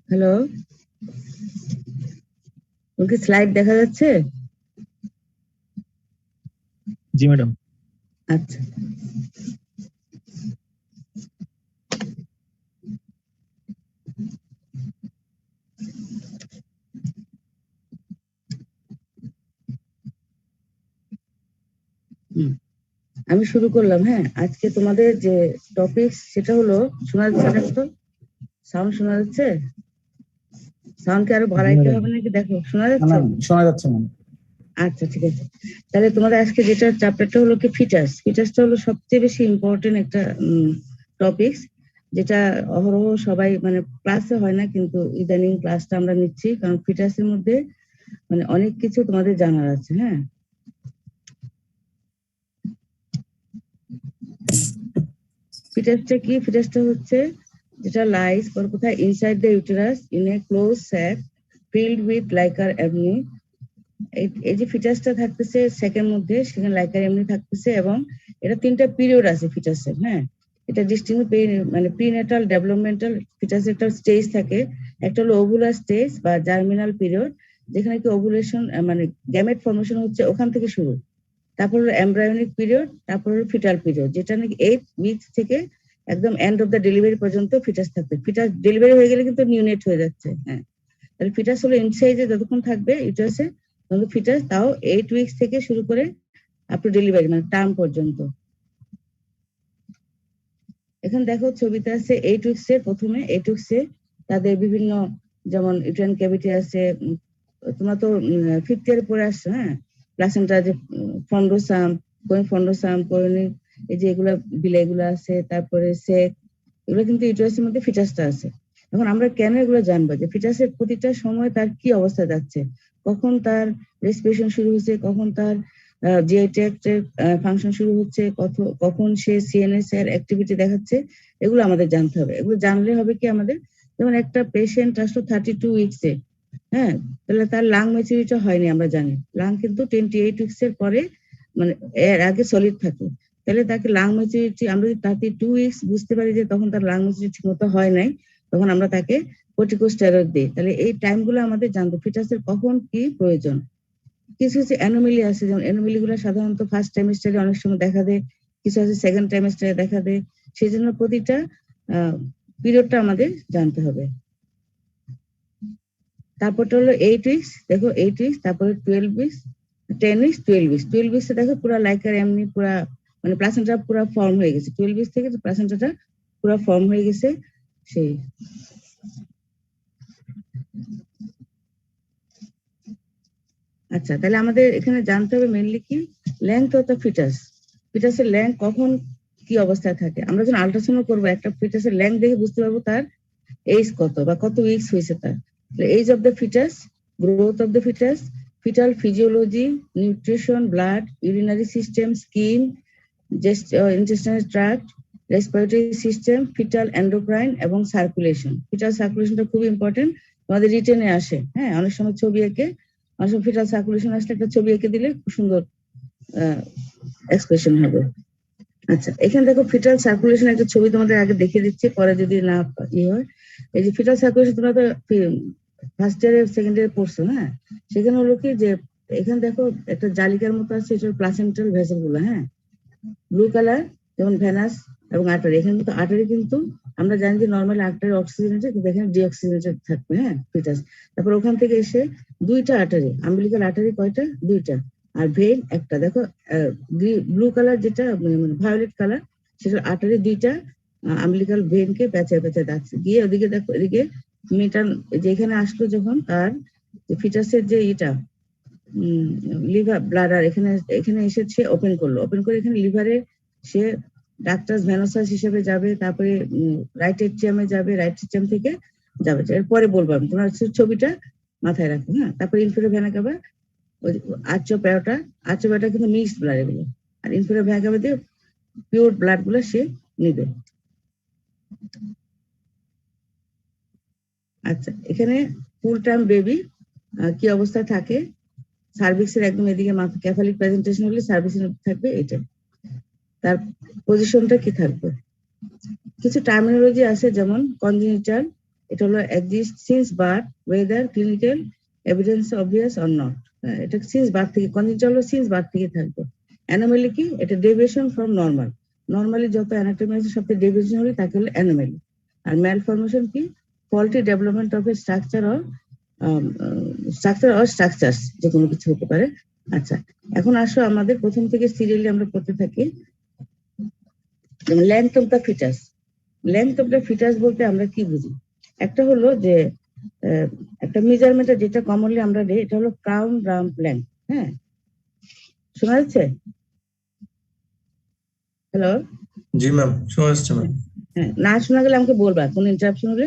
Hello, ওকে slide দেখা যাচ্ছে? জি madam. আচ্ছা, আমি শুরু করলাম। হ্যাঁ, আজকে তোমাদের যে টপিক সেটা হলো, শোনা যাচ্ছে না তো? সাউন্ড শোনা যাচ্ছে? সাউন্ড কি আরো বাড়াইতে হবে নাকি? দেখো শোনা যাচ্ছে? শোনা যাচ্ছে ম্যাম। আচ্ছা, ঠিক আছে। তাহলে তোমাদের আজকে যেটা চ্যাপ্টারটা হলো কি ফিটাস। ফিটাসটা হলো সবচেয়ে বেশি ইম্পর্টেন্ট একটা টপিক, যেটা অহরহ সবাই মানে ক্লাসে হয় না, কিন্তু ইদানিং ক্লাসটা আমরা নিচ্ছি, কারণ ফিটাসের মধ্যে মানে অনেক কিছু তোমাদের জানার আছে। হ্যাঁ, ফিটাসটা কি? ফিটাসটা হচ্ছে যেটা লাইস কোথায় inside the uterus in a close sac filled with liquor amnii. এই যে ফিটাসটা থাকতেছে সেকেন্ড মধ্যে, সেখানে লাইকার এমনি থাকতেছে, এবং এটা তিনটা পিরিয়ড আছে ফিটাসের। হ্যাঁ, এটা ডিস্টিংক্ট মানে প্রিনেটাল ডেভেলপমেন্টাল ফিটাসের একটা স্টেজ থাকে। একটা হলো ওভুলার স্টেজ বা জার্মিনাল পিরিয়ড, যেখানে কি ওভুলেশন মানে গ্যামেট ফর্মেশন হচ্ছে ওখান থেকে শুরু। তারপর হলো এমব্রায়োনিক পিরিয়ড, তারপর হলো ফিটাল পিরিয়ড, যেটা নাকি 8 উইকস থেকে একদম এন্ড অফ দ্য ডেলিভারি পর্যন্ত ফিটাস থাকবে। ফিটাস ডেলিভারি হয়ে গেলে কিন্তু নিউনেট হয়ে যাচ্ছে। হ্যাঁ, তাহলে ফিটাস হলো ইনসাইজে যতক্ষণ থাকবে ইউটারাসে, তখন ফিটাস তাও 8 উইকস থেকে শুরু করে আপ টু ডেলিভারি মানে টার্ম পর্যন্ত। এখন দেখো ছবিতে আছে 8 উইকস এর প্রথমে 8 উইকস এ তাদের বিভিন্ন, যেমন ইউট্রাইন ক্যাভিটি আছে। তোমরা তো 5th ইয়ারে পড়ে আসছো। হ্যাঁ, প্লাসেন্টা যে ফন্ডোসাম, ফন্ডোসাম, কোরনিক, এই যে এগুলা বিলাইগুলো আছে, তারপরে সেক, এগুলো কিন্তু ইউটারাসের মধ্যে ফিটাসটা আছে। এখন আমরা কেন এগুলো জানবো যে ফিটাসের প্রতিটা সময় তার কি অবস্থা যাচ্ছে, কখন তার রেসপিরেশন শুরু হচ্ছে, কখন তার জিআই ট্র্যাক্টের ফাংশন শুরু হচ্ছে, কখন সে সিএনএস এর অ্যাক্টিভিটি দেখাচ্ছে, এগুলো আমাদের জানতে হবে। এগুলো জানলে হবে কি আমাদের, যেমন একটা পেশেন্ট আসলে 32 উইকসে, হ্যাঁ, তাহলে তার লাং ম্যাচুরিটি হয়নি আমরা জানি। লাং কিন্তু 28 উইকস এর পরে মানে এর আগে সলিড থাকে। তাহলে তাকে লাং ম্যাচুরিটি আমরা যদি 32 উইকস বুঝতে পারি যে তখন তার লাং ম্যাচুরিটি ঠিক মতো হয় নাই, তখন আমরা তাকে কর্টিকোস্টেরয়েড দিই। তাহলে এই টাইমগুলো আমাদের জানতে, ফিটাসের কখন কি প্রয়োজন। কিছু কিছু অ্যানোমেলি আছে, যেমন অ্যানোমেলি গুলো সাধারণত ফার্স্ট ট্রাইমেস্টারে অনেক সময় দেখা দেয়, কিছু আছে সেকেন্ড ট্রাইমেস্টারে দেখা দেয়। সেই জন্য প্রতিটা পিরিয়ডটা আমাদের জানতে হবে। তারপরটা হলো 8 উইকস, দেখো 8 উইকস, তারপরে 12 উইকস, 10 উইকস, 12 উইকস। 12 উইকসে দেখো পুরো লাইকার এমনি পুরা মানে প্লাসেন্টা পুরো ফর্ম হয়ে গেছে। 12 উইকস থেকে প্লাসেন্টাটা পুরো ফর্ম হয়ে গেছে। সেই আচ্ছা, তাহলে আমাদের এখানে জানতে হবে মেইনলি কি লেন্থ অফ দ্য ফিটাস। ফিটাসের লেন্থ কখন কি অবস্থায় থাকে। আমরা যখন আল্ট্রাসাউন্ড করবো একটা ফিটাসের লেন্থ দেখে বুঝতে পারবো তার এজ কত বা কত উইকস হয়েছে তার। Age of the foetus, growth of the foetus, foetal physiology, nutrition, blood, urinary system, skin, intestinal tract, respiratory system, foetal endocrine এবং সার্কুলেশন। ফিটাল সার্কুলেশনটা খুব ইম্পর্টেন্ট, আমাদের রিটেনে আসে। হ্যাঁ, অনেক সময় ছবি এঁকে, অনেক সময় ফিটাল সার্কুলেশন আসলে একটা ছবি এঁকে দিলে খুব সুন্দর এক্সপ্রেশন হবে। আচ্ছা, এখানে দেখো ফিটাল সার্কুলেশন একটা ছবি তোমাদের আগে দেখিয়ে দিচ্ছি, পরে যদি না হয়। এই যে ফিটাল সার্কুলেশন তোমরা তো ফার্স্ট ইয়ারে সেকেন্ড ইয়ারে পড়ছো। হ্যাঁ, সেখানে হলো কি যে এখানে দেখো একটা জালিকার মতো আছে, এটা প্লাসেন্টাল ভেসেল গুলো। হ্যাঁ, ব্লু কালার, যেমন ভেনাস এবং আর্টারি। এখানে কিন্তু আর্টারি কিন্তু আমরা জানি যে নর্মাল আর্টারি অক্সিজেনেটেড, কিন্তু এখানে ডিঅক্সিজেনেটেড থাকবে। হ্যাঁ, ফিটাস। তারপর ওখান থেকে এসে দুইটা আর্টারি, আম্বিলিকাল আর্টারি কয়টা? দুইটা। আর ভেইন একটা। দেখো ব্লু কালার যেটা মানে ভায়োলেট কালার, সেটা আর্টারি দুইটা, আম্বিলিকাল ভেইনকে পেঁচায় পেঁচায় যাচ্ছে গিয়ে ওদিকে। দেখো এদিকে মেটান যেখানে আসলো যখন তার ফিটাসের যে এটা লিভার ব্লাডার এখানে এখানে এসেছে, ওপেন করলো, ওপেন করে এখানে লিভারে সে ডাক্টাস ভেনোসাস হিসেবে যাবে, তারপরে রাইট এট্রিয়ামে যাবে, রাইট এট্রিয়াম থেকে যাবে। এরপরে বলবো আমি, তোমার ছবিটা মাথায় রাখো। হ্যাঁ, তারপরে ইনফেরিয়র ভেনা কাভা, ওই আর্চো প্যারোটা, আর্চো প্যারোটা কিন্তু মিক্সড ব্লাড এগুলো, আর ইনফেরিয়র ভেনা কাভা দিয়ে পিওর ব্লাড গুলো সে নিবে। আচ্ছা, এখানে ফুল টার্ম বেবি কি অবস্থায় থাকে, সার্ভিক্সের একদম এদিকে মাথা ক্যাফালিক প্রেজেন্টেশন হলে সার্ভিক্সের থাকবে এটা, তার পজিশনটা কি থাকবে। কিছু টার্মিনোলজি আছে, যেমন কনজেনিটাল এটা হলো exist since birth weather clinical evidence obvious or not. এটা সিন্স বার্থ থেকে, কনজেনিটাল হলো সিন্স বার্থ থেকে থাকবে। অ্যানোমালি কি? এটা ডেভিয়েশন ফ্রম নর্মাল। নর্মালি যত অ্যানাটমি আছে সবথেকে ডেভিয়েশন হলে তাকে হলো অ্যানোমালি। আর ম্যালফরমেশন কি? Faulty development of A structure or structures, যে কোনো কিছু হতে পারে। আচ্ছা, এখন আসো আমাদের প্রথম থেকে সিরিয়ালি আমরা পড়তে থাকি। যেমন length of the foetus. Length of the foetus বলতে আমরা কি বুঝি? একটা হলো যে একটা মেজারমেন্ট যেটা কমনলি আমরা দিই, এটা হলো ক্রাউন রাম্প লেন্থ। হ্যাঁ, শোনা যাচ্ছে? হ্যালো? জি ম্যাম, শোনা যাচ্ছে ম্যাম। হ্যাঁ, না শোনা গেলে আমাকে বলবা, কোনো ইন্টারাপশন হলে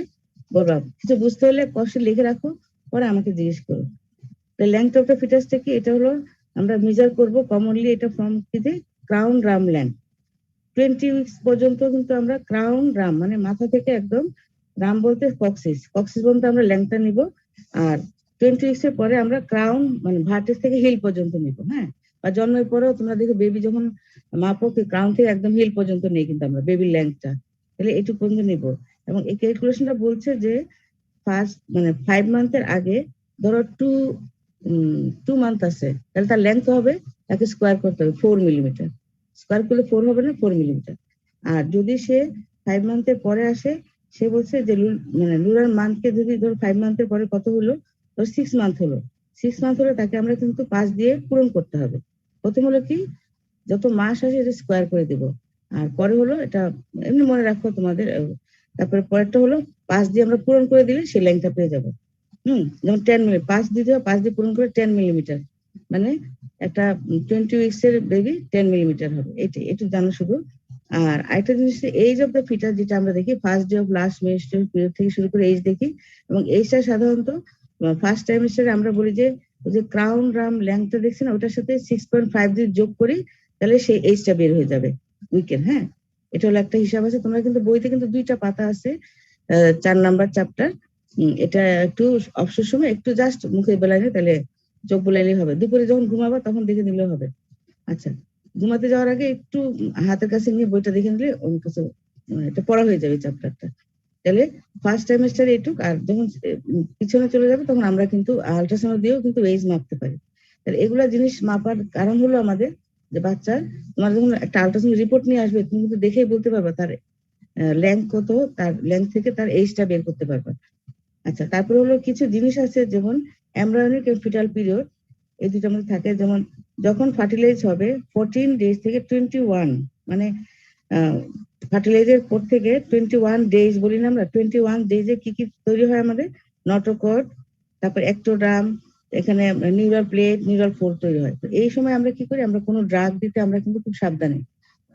বলবা, কিছু বুঝতে হলে কষ্ট লিখে রাখো, পরে আমাকে জিজ্ঞেস করো। লেন্থ অফ দ্য ফিটাস থেকে এটা হলো আমরা মেজার করব কমনলি, এটা ফ্রম কি যে ক্রাউন রাম লেন্থ। 20 উইকস পর্যন্ত কিন্তু আমরা ক্রাউন রাম মানে মাথা থেকে একদম, রাম বলতে কক্সিস, কক্সিস পর্যন্ত আমরা লেন্থটা নিব। আর 20 উইকস এর পরে আমরা ক্রাউন মানে ভার্টেক্স থেকে হিল পর্যন্ত নিব। হ্যাঁ, বা জন্মের পরেও তোমরা দেখো বেবি যখন মাপো, ক্রাউন থেকে একদম হিল পর্যন্ত নেই কিন্তু আমরা বেবির লেন্থটা, তাহলে এইটুকু পর্যন্ত নিব। এবং এই ক্যালকুলেশনটা বলছে যে ফার্স্ট মানে 5 মান্থের আগে ধরো 2 মান্থ আছে, তাহলে তার লেন্থ হবে, তাকে স্কোয়ার করতে হবে 4 মিলিমিটার। স্কোয়ার করলে 4 হবে না, 4 মিলিমিটার। আর যদি সে 5 মান্থের পরে আসে, সে বলছে যে মানে লুনার মান্থকে যদি ধরো 5 মান্থের পরে কত হলো, ধরো 6 মান্থ হলো, 6 মান্থ হলে তাকে আমরা কিন্তু 5 দিয়ে পূরণ করতে হবে। প্রথম হলো কি, যত মাস আসে এটা স্কোয়ার করে দিব। আর পরে হলো এটা এমনি মনে রাখো তোমাদের। তারপরে পরেরটা হলো 5 দিয়ে আমরা পূরণ করে দিলে সেই লেন্থটা পেয়ে যাবো। যেমন 10 মিলিমিটার 5 দিতে হবে, 5 দিয়ে পূরণ করে 10 মিলিমিটার, মানে একটা 20 উইকস এর বেবি 10 মিলিমিটার হবে। এটা জানো শুধু। আর আরেকটা জিনিস, এইজ অফ দ্য ফিটাস, যেটা আমরা দেখি first day of last menstrual period থেকে শুরু করে এইজ দেখি। এবং এইজটা সাধারণত ফার্স্ট ট্রাইমেস্টারে আমরা বলি যে ওই যে ক্রাউন রাম লেন্থটা দেখছি না, ওটার সাথে 6.5 দিয়ে যোগ করি, তাহলে সেই এইজটা বের হয়ে যাবে উইকের। হ্যাঁ, এটা হলো একটা হিসাব আছে। তোমরা কিন্তু বইতে কিন্তু 2টা পাতা আছে, 4 নাম্বার চ্যাপ্টার। এটা একটু অবসর সময় একটু জাস্ট মুখে বেলাইলে, তাহলে চোখ বোলাইলেই হবে। দুপুরে যখন ঘুমাবা তখন দেখে নিলেও হবে। আচ্ছা, ঘুমাতে যাওয়ার আগে একটু হাতের কাছে নিয়ে বইটা দেখে নিলে অন্য কিছু এটা পড়া হয়ে যাবে চ্যাপ্টারটা। তাহলে ফার্স্ট ট্রাইমেস্টারে এটুক। আর যখন পিছনে চলে যাবে তখন আমরা কিন্তু আল্ট্রাসাউন্ড দিয়েও কিন্তু এইজ মাপতে পারি। তাহলে এগুলা জিনিস মাপার কারণ হলো আমাদের যে বাচ্চার, তোমার যখন একটা আল্ট্রাসাউন্ড রিপোর্ট নিয়ে আসবে, তুমি কিন্তু দেখেই বলতে পারবা তার লেন্থ কত, তার লেন্থ থেকে তার এইজটা বের করতে পারবা। আচ্ছা, তারপরে হলো কিছু জিনিস আছে, যেমন এমব্রায়োনিক এবং ফিটাল পিরিয়ড, এই দুটোর মধ্যে থাকে। যেমন যখন ফার্টিলাইজ হবে 14 ডেজ থেকে 21, মানে ফার্টিলাইজের পর থেকে 21 ডেজ বলি না আমরা, 21 ডেজে কি কি তৈরি হয় আমাদের? নটোকট, তারপর একটোডার্ম, এখানে নিউরাল প্লেট, নিউরাল ফোর তৈরি হয়। তো এই সময় আমরা কি করি, আমরা কোনো ড্রাগ দিতে আমরা কিন্তু খুব সাবধানে।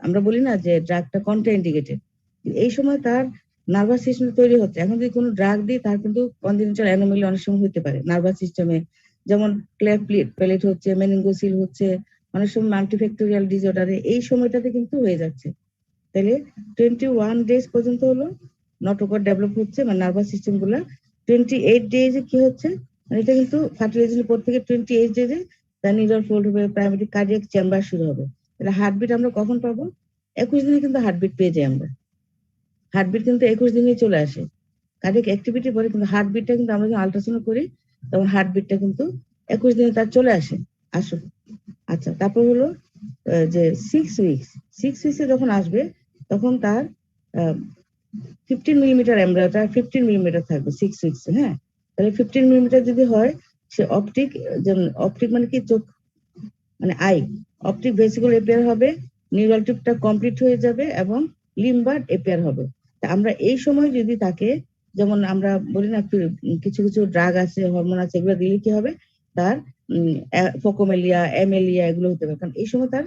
আমরা বলি না যে ড্রাগটা কন্ট্রাইন্ডিকেটেড। এই সময় তার নার্ভাস সিস্টেম তৈরি হচ্ছে। এখন যদি কোনো ড্রাগ দিই, তার কিন্তু কনজেনিটাল অ্যানোমালি অনেক সময় হতে পারে নার্ভাস সিস্টেমে। যেমন ক্লেফট প্যালেট হচ্ছে, মেনিনগোসিল হচ্ছে, অনেক সময় মাল্টিফ্যাক্টোরিয়াল ডিসঅর্ডারে এই সময়টাতে কিন্তু হয়ে যাচ্ছে। তাহলে 21 ডেজ পর্যন্ত হলো নটোকট ডেভেলপ হচ্ছে, মানে নার্ভাস সিস্টেম গুলা। 28 ডেজে কি হচ্ছে, মানে এটা কিন্তু ফার্টিলাইজেশনের পর থেকে 28 ডেজে তার নিউরাল ফোল্ড হবে, প্রাইমারি কার্ডিয়াক চেম্বার শুরু হবে। তাহলে হার্টবিট আমরা কখন পাবো? 21 দিনে কিন্তু হার্টবিট পেয়ে যাই আমরা। হার্টবিট কিন্তু 21 দিনেই চলে আসে। কার্ডিয়াক অ্যাক্টিভিটি পরে কিন্তু হার্টবিটটা কিন্তু আমরা যখন আল্ট্রাসাউন্ড করি, তখন হার্টবিটটা কিন্তু 21 দিনে তার চলে আসে। আসো, আচ্ছা, তারপর হলো যে 6 উইকসে যখন আসবে, তখন তার 15 মিলিমিটার এমব্রায়োটা 15 মিলিমিটার থাকবে 6 উইকসে। হ্যাঁ, তাহলে 15 মিলিমিটার যদি হয়, সে অপটিক, যেমন অপটিক মানে কি, চোখ মানে আই, অপটিক ভেসিকল এপিয়ার হবে, নিউরাল টিউবটা কমপ্লিট হয়ে যাবে এবং লিম্বার এপিয়ার হবে। তা আমরা এই সময় যদি তাকে, যেমন আমরা বলি না কিছু কিছু ড্রাগ আছে, হরমোন আছে, এগুলো দিলে কি হবে, তার ফোকোমেলিয়া, এমেলিয়া এগুলো হতে পারে, কারণ এই সময় তার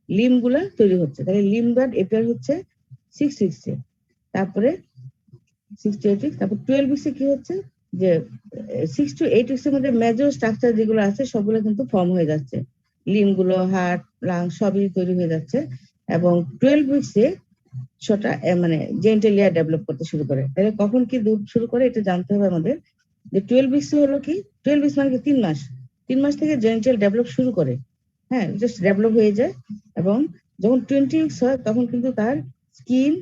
লিম গুলা তৈরি হচ্ছে। তাহলে লিম্বার এপিয়ার হচ্ছে 6 উইকসে। তারপরে 6 to 8 উইকস, তারপর 12 উইকসে কি হচ্ছে, যে 6 to 8 উইকসের মধ্যে মেজর স্ট্রাকচার যেগুলো আছে সবগুলো কিন্তু ফর্ম হয়ে যাচ্ছে, লিম গুলো, হার্ট, লাং সবই তৈরি হয়ে যাচ্ছে। এবং 12 উইকসে সেটা মানে জেন্টালিয়া ডেভেলপ করতে শুরু করে। তাহলে কখন কি দুধ শুরু করে এটা জানতে হবে আমাদের। যে 12 উইকস হলো কি, 12 উইকস মানে কি 3 মাস, 3 মাস থেকে জেন্টাল ডেভেলপ শুরু করে। হ্যাঁ, জাস্ট ডেভেলপ হয়ে যায়। এবং যখন 20 উইকস হয়, তখন কিন্তু তার স্কিন,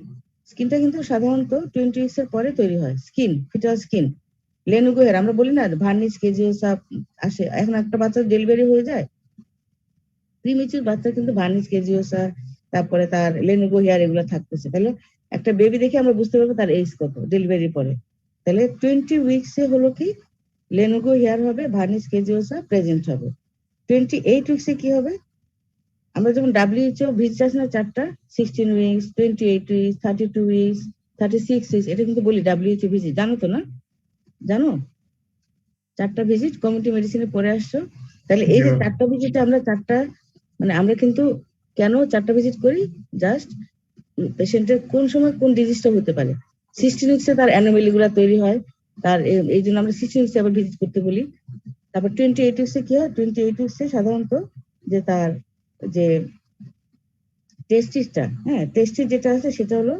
স্কিনটা কিন্তু সাধারণত 20 উইকস এর পরে তৈরি হয়, স্কিন, ফিটাল স্কিন। লেনুগো হেয়ার আমরা বলি না, ভার্নিশ কেজিওসা আসে, এখন একটা বাচ্চার ডেলিভারি হয়ে যায়, প্রিমেচুর বাচ্চা কিন্তু ভার্নিশ কেজিওসা, তারপরে তার লেনুগো হেয়ার এগুলো থাকতেছে। তাহলে একটা বেবি দেখে আমরা বুঝতে পারবো তার এজ কত ডেলিভারির পরে। তাহলে 20 উইকসে হলো কি লেনুগো হেয়ার হবে, ভার্নিশ কেজিওসা প্রেজেন্ট হবে। 28 উইকসে কি হবে, আমরা যেমন WHO ভিজিট আছে না চারটা, 16 উইকস, 28 উইকস, 32 উইকস, 36 উইকস, এটা কিন্তু বলি WHO ভিজিট, জানো তো না? জানো? চারটা ভিজিট কমিউনিটি মেডিসিনে পড়ে আসছো। তাহলে এই জি যে ম্যাম। চারটা ভিজিট আমরা চারটা, মানে আমরা কিন্তু কেন চারটা ভিজিট করি, জাস্ট পেশেন্টের কোন সময় কোন ডিজিজটা হতে পারে। 16 উইকসে তার অ্যানোমেলি গুলা তৈরি হয়, তার এই জন্য আমরা 16 উইকসে আবার ভিজিট করতে বলি। তারপর 28 উইকসে কি হয়, 28 উইকসে সাধারণত যে তার যে টেস্টিসটা, হ্যাঁ টেস্টিস যেটা আছে সেটা হলো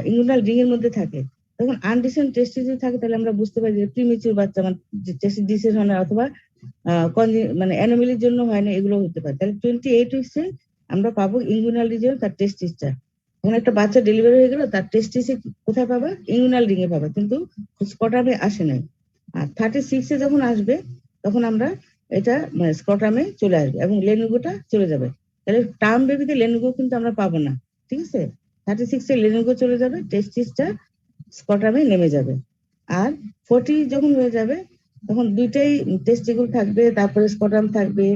ইমিউনাল রিং এর মধ্যে থাকে। তখন আনডিসেন্ট টেস্টিস যদি থাকে তাহলে আমরা বুঝতে পারি যে প্রিমেচিউর বাচ্চা, মানে টেস্টিস ডিসিজ হয় না, অথবা মানে অ্যানোমেলির জন্য হয় না, এগুলো হতে পারে। তাহলে 28 উইকসে আমরা পাবো ইমিউনাল রিজন তার টেস্টিসটা। যখন একটা বাচ্চা ডেলিভারি হয়ে গেল তার টেস্টিসে কোথায় পাবা, ইমিউনাল রিং এ পাবা, কিন্তু স্কটামে আসে নাই। আর 36 এ যখন আসবে তখন আমরা এটা স্কটামে চলে আসবে এবং লেনুগোটা চলে যাবে। তাহলে টার্ম বেবিতে লেনুগো কিন্তু আমরা পাবো না, ঠিক আছে? 36 এ লেনুগো চলে যাবে, টেস্টিসটা স্কটামে নেমে যাবে। আর 40 যখন হয়ে যাবে তখন দুইটাই টেস্টিকুল থাকবে, তারপরে স্কটাম থাকবে,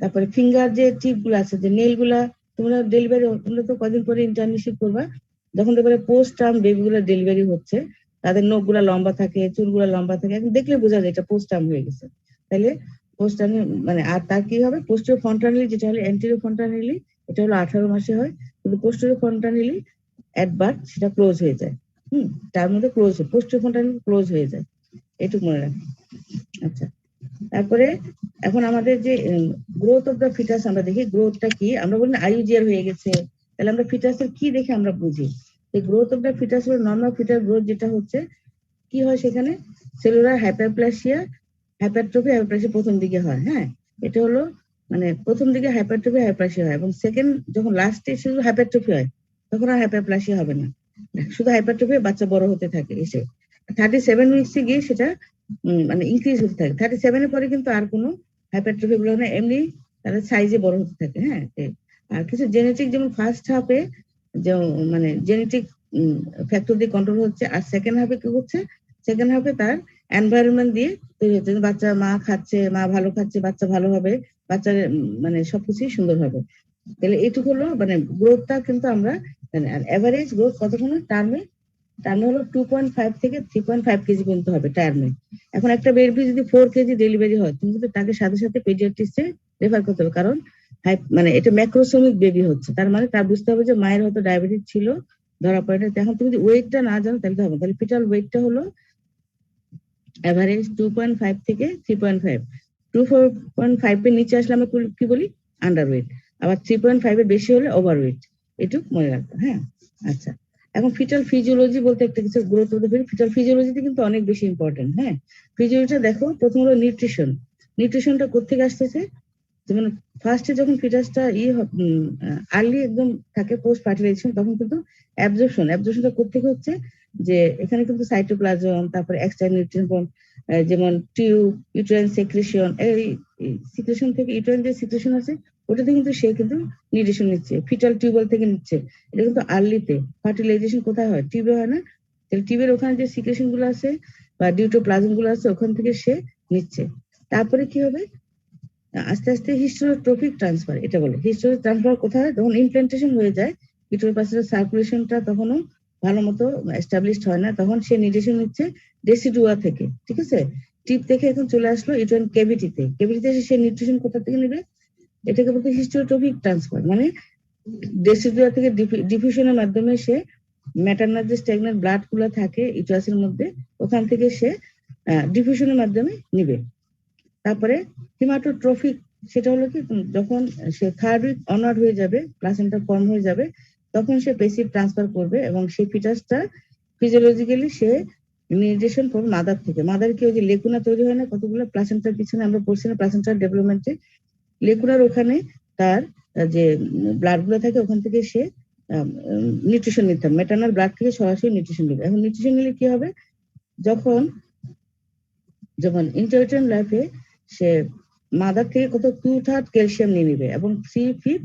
তারপরে ফিঙ্গার যে টিপ গুলো আছে, যে নেল গুলা, তোমরা ডেলিভারি, তোমরা তো কদিন পরে ইন্টার্নশিপ করবা, যখন দেখবে পোস্ট টার্ম বেবি গুলো ডেলিভারি হচ্ছে, তাদের নখ গুলা লম্বা থাকে, চুল গুলা লম্বা থাকে, এখন দেখলে বোঝা যায় এটা পোস্ট টার্ম হয়ে গেছে। তাহলে পোস্ট টার্ম মানে, আর তার কি হবে, পোস্টেরিয়র ফ্রন্টালি যেটা হলো অ্যান্টেরিয়র ফ্রন্টালি, এটা হলো 18 মাসে হয়, কিন্তু পোস্টেরিয়র ফ্রন্টালি এট বার্থ সেটা ক্লোজ হয়ে যায়। তার মধ্যে ক্লোজ, পোস্টেরিয়র ফ্রন্টালি ক্লোজ হয়ে যায়, এটুকু মনে রাখো। আচ্ছা, তারপরে এখন আমাদের যে গ্রোথ অফ দ্য ফিটাস আমরা দেখি, গ্রোথটা কি, আমরা বলি আইইউজিআর হয়ে গেছে, তাহলে আমরা ফিটাসের কি দেখে আমরা বুঝি? এই গ্রোথ অফ দ্য ফিটাস হলো নর্মাল ফিটার গ্রোথ, যেটা হচ্ছে কি হয় সেখানে সেলুলার হাইপারপ্লাসিয়া, হাইপারট্রফি প্রথম দিকে হয়। হ্যাঁ, এটা হলো মানে প্রথম দিকে হাইপারপ্লাসিয়া হয়, এবং সেকেন্ড যখন লাস্টে শুধু হাইপারট্রফি হয় তখন আর হাইপারপ্লাসিয়া হবে না, শুধু হাইপারট্রফি, বাচ্চা বড় হতে থাকে। এসে 37 উইকসে গিয়ে সেটা মানে ইনক্রিজ হতে থাকে। 37 এর পরে কিন্তু আর কোনো হাইপারট্রফি গুলো না, এমনি তাদের সাইজে বড় হতে থাকে। হ্যাঁ, আর কিছু জেনেটিক, যেমন ফার্স্ট হাফে যে মানে জেনেটিক ফ্যাক্টর দিয়ে কন্ট্রোল হচ্ছে, আর সেকেন্ড হাফে কি হচ্ছে, সেকেন্ড হাফে তার এনভায়রনমেন্ট দিয়ে তৈরি হচ্ছে। বাচ্চা মা খাচ্ছে, মা ভালো খাচ্ছে, বাচ্চা ভালো হবে, বাচ্চার মানে সবকিছুই সুন্দর হবে। তাহলে এইটুকু হলো মানে গ্রোথটা কিন্তু আমরা, মানে এভারেজ গ্রোথ কতক্ষণ টার্মে, টার্মে হলো 2.5 থেকে 3.5 কেজি পর্যন্ত হবে টার্মে। এখন একটা বেবি যদি 4 কেজি ডেলিভারি হয়, তুমি কিন্তু তাকে সাথে সাথে পেডিয়াট্রিক্সে রেফার করতে হবে, কারণ মানে এটা ম্যাক্রোসোমিক বেবি হচ্ছে, তার মানে তার বুঝতে হবে যে মায়ের হয়তো ডায়াবেটিস ছিল, ধরা পড়ে না। এখন তুমি যদি ওয়েটটা না জানো তাহলে তো হবে। তাহলে ফিটাল ওয়েটটা হলো এভারেজ 2.5 থেকে 3.5। 2.5 এর নিচে আসলে আমরা কি বলি, আন্ডার ওয়েট। আবার 3.5 এর বেশি হলে ওভার ওয়েট, এটুকু মনে রাখবো। হ্যাঁ, আচ্ছা, এখন ফিটাল ফিজিওলজি বলতে একটা কিছু গ্রোথ হতে পারে, ফিটাল ফিজিওলজিতে কিন্তু অনেক বেশি ইম্পর্টেন্ট। হ্যাঁ, ফিজিওলজিটা দেখো, প্রথম হলো নিউট্রিশন। নিউট্রিশনটা কোথেকে আসতেছে, যেমন ফার্স্টে যখন ফিটাসটা আর্লি একদম থাকে পোস্ট ফার্টিলাইজেশন, তখন কিন্তু অ্যাবজর্পশনটা কোথেকে হচ্ছে, যে এখানে কিন্তু সাইটোপ্লাজম, তারপরে এক্সট্রা নিউট্রিয়েন্ট, যেমন টিউব, ইউটেরাইন সেক্রেশন, এই সিক্রেশন থেকে ইউটেরাইন যে সিক্রেশন আছে ওটাতে কিন্তু সে কিন্তু নিউট্রিশন নিচ্ছে, ফিটাল টিউবওয়েল থেকে নিচ্ছে। এটা কিন্তু আর্লিতে, ফার্টিলাইজেশন কোথায় হয়, টিউবে হয় না? তাহলে টিউবের ওখানে যে সিক্রেশন গুলো আছে বা ডিউটোপ্লাজম গুলো আছে ওখান থেকে সে নিচ্ছে। তারপরে কি হবে, আস্তে আস্তে হিস্টোট্রপিক ট্রান্সফার, এটা বলে হিস্টোরিক ট্রান্সফার কোথায়, যখন ইমপ্ল্যান্টেশন হয়ে যায়, ইউটেরোপাসের সার্কুলেশনটা তখনও ভালো মতো এস্টাবলিশড হয় না, তখন সে নিউট্রিশন নিচ্ছে ডেসিডুয়া থেকে। ঠিক আছে, টিপ থেকে এখন চলে আসলো ইউটেরাইন ক্যাভিটিতে, ক্যাভিটিতে এসে সে নিউট্রিশন কোথা থেকে নেবে, এটাকে বলতে হিস্টোট্রপিক ট্রান্সফার। মানে ডেসিডুয়া থেকে ডিফিউশনের মাধ্যমে সে ম্যাটারনাল যে স্ট্যাগনেন্ট ব্লাড গুলো থাকে ইউটেরাসের মধ্যে, ওখান থেকে সে ডিফিউশনের মাধ্যমে নিবে। তারপরে হিমাটোট্রফিক, সেটা হলো কি, যখন সে থার্ড উইক অনার্ড হয়ে যাবে, প্লাসেন্টা ফর্ম হয়ে যাবে, তখন সে পেসিভ ট্রান্সফার করবে, এবং সেই ফিটাসটা ফিজিওলজিক্যালি সে নির্দেশন করবে মাদার থেকে। মাদার কি, ওই যে লেকুনা তৈরি হয় না কতগুলো প্লাসেন্টার পিছনে, আমরা পড়ছি না প্লাসেন্টার ডেভেলপমেন্টে, লেকুনার ওখানে তার যে ব্লাড গুলো থাকে ওখান থেকে সে নিউট্রিশন নিতে হবে, ম্যাটারনাল ব্লাড থেকে সরাসরি নিউট্রিশন নিবে। এখন নিউট্রিশন নিলে কি হবে, যখন ইন্টারভিউটারাইন লাইফে সে মাদার থেকে কত 2/3 ক্যালসিয়াম নিয়ে নিবে এবং 3/5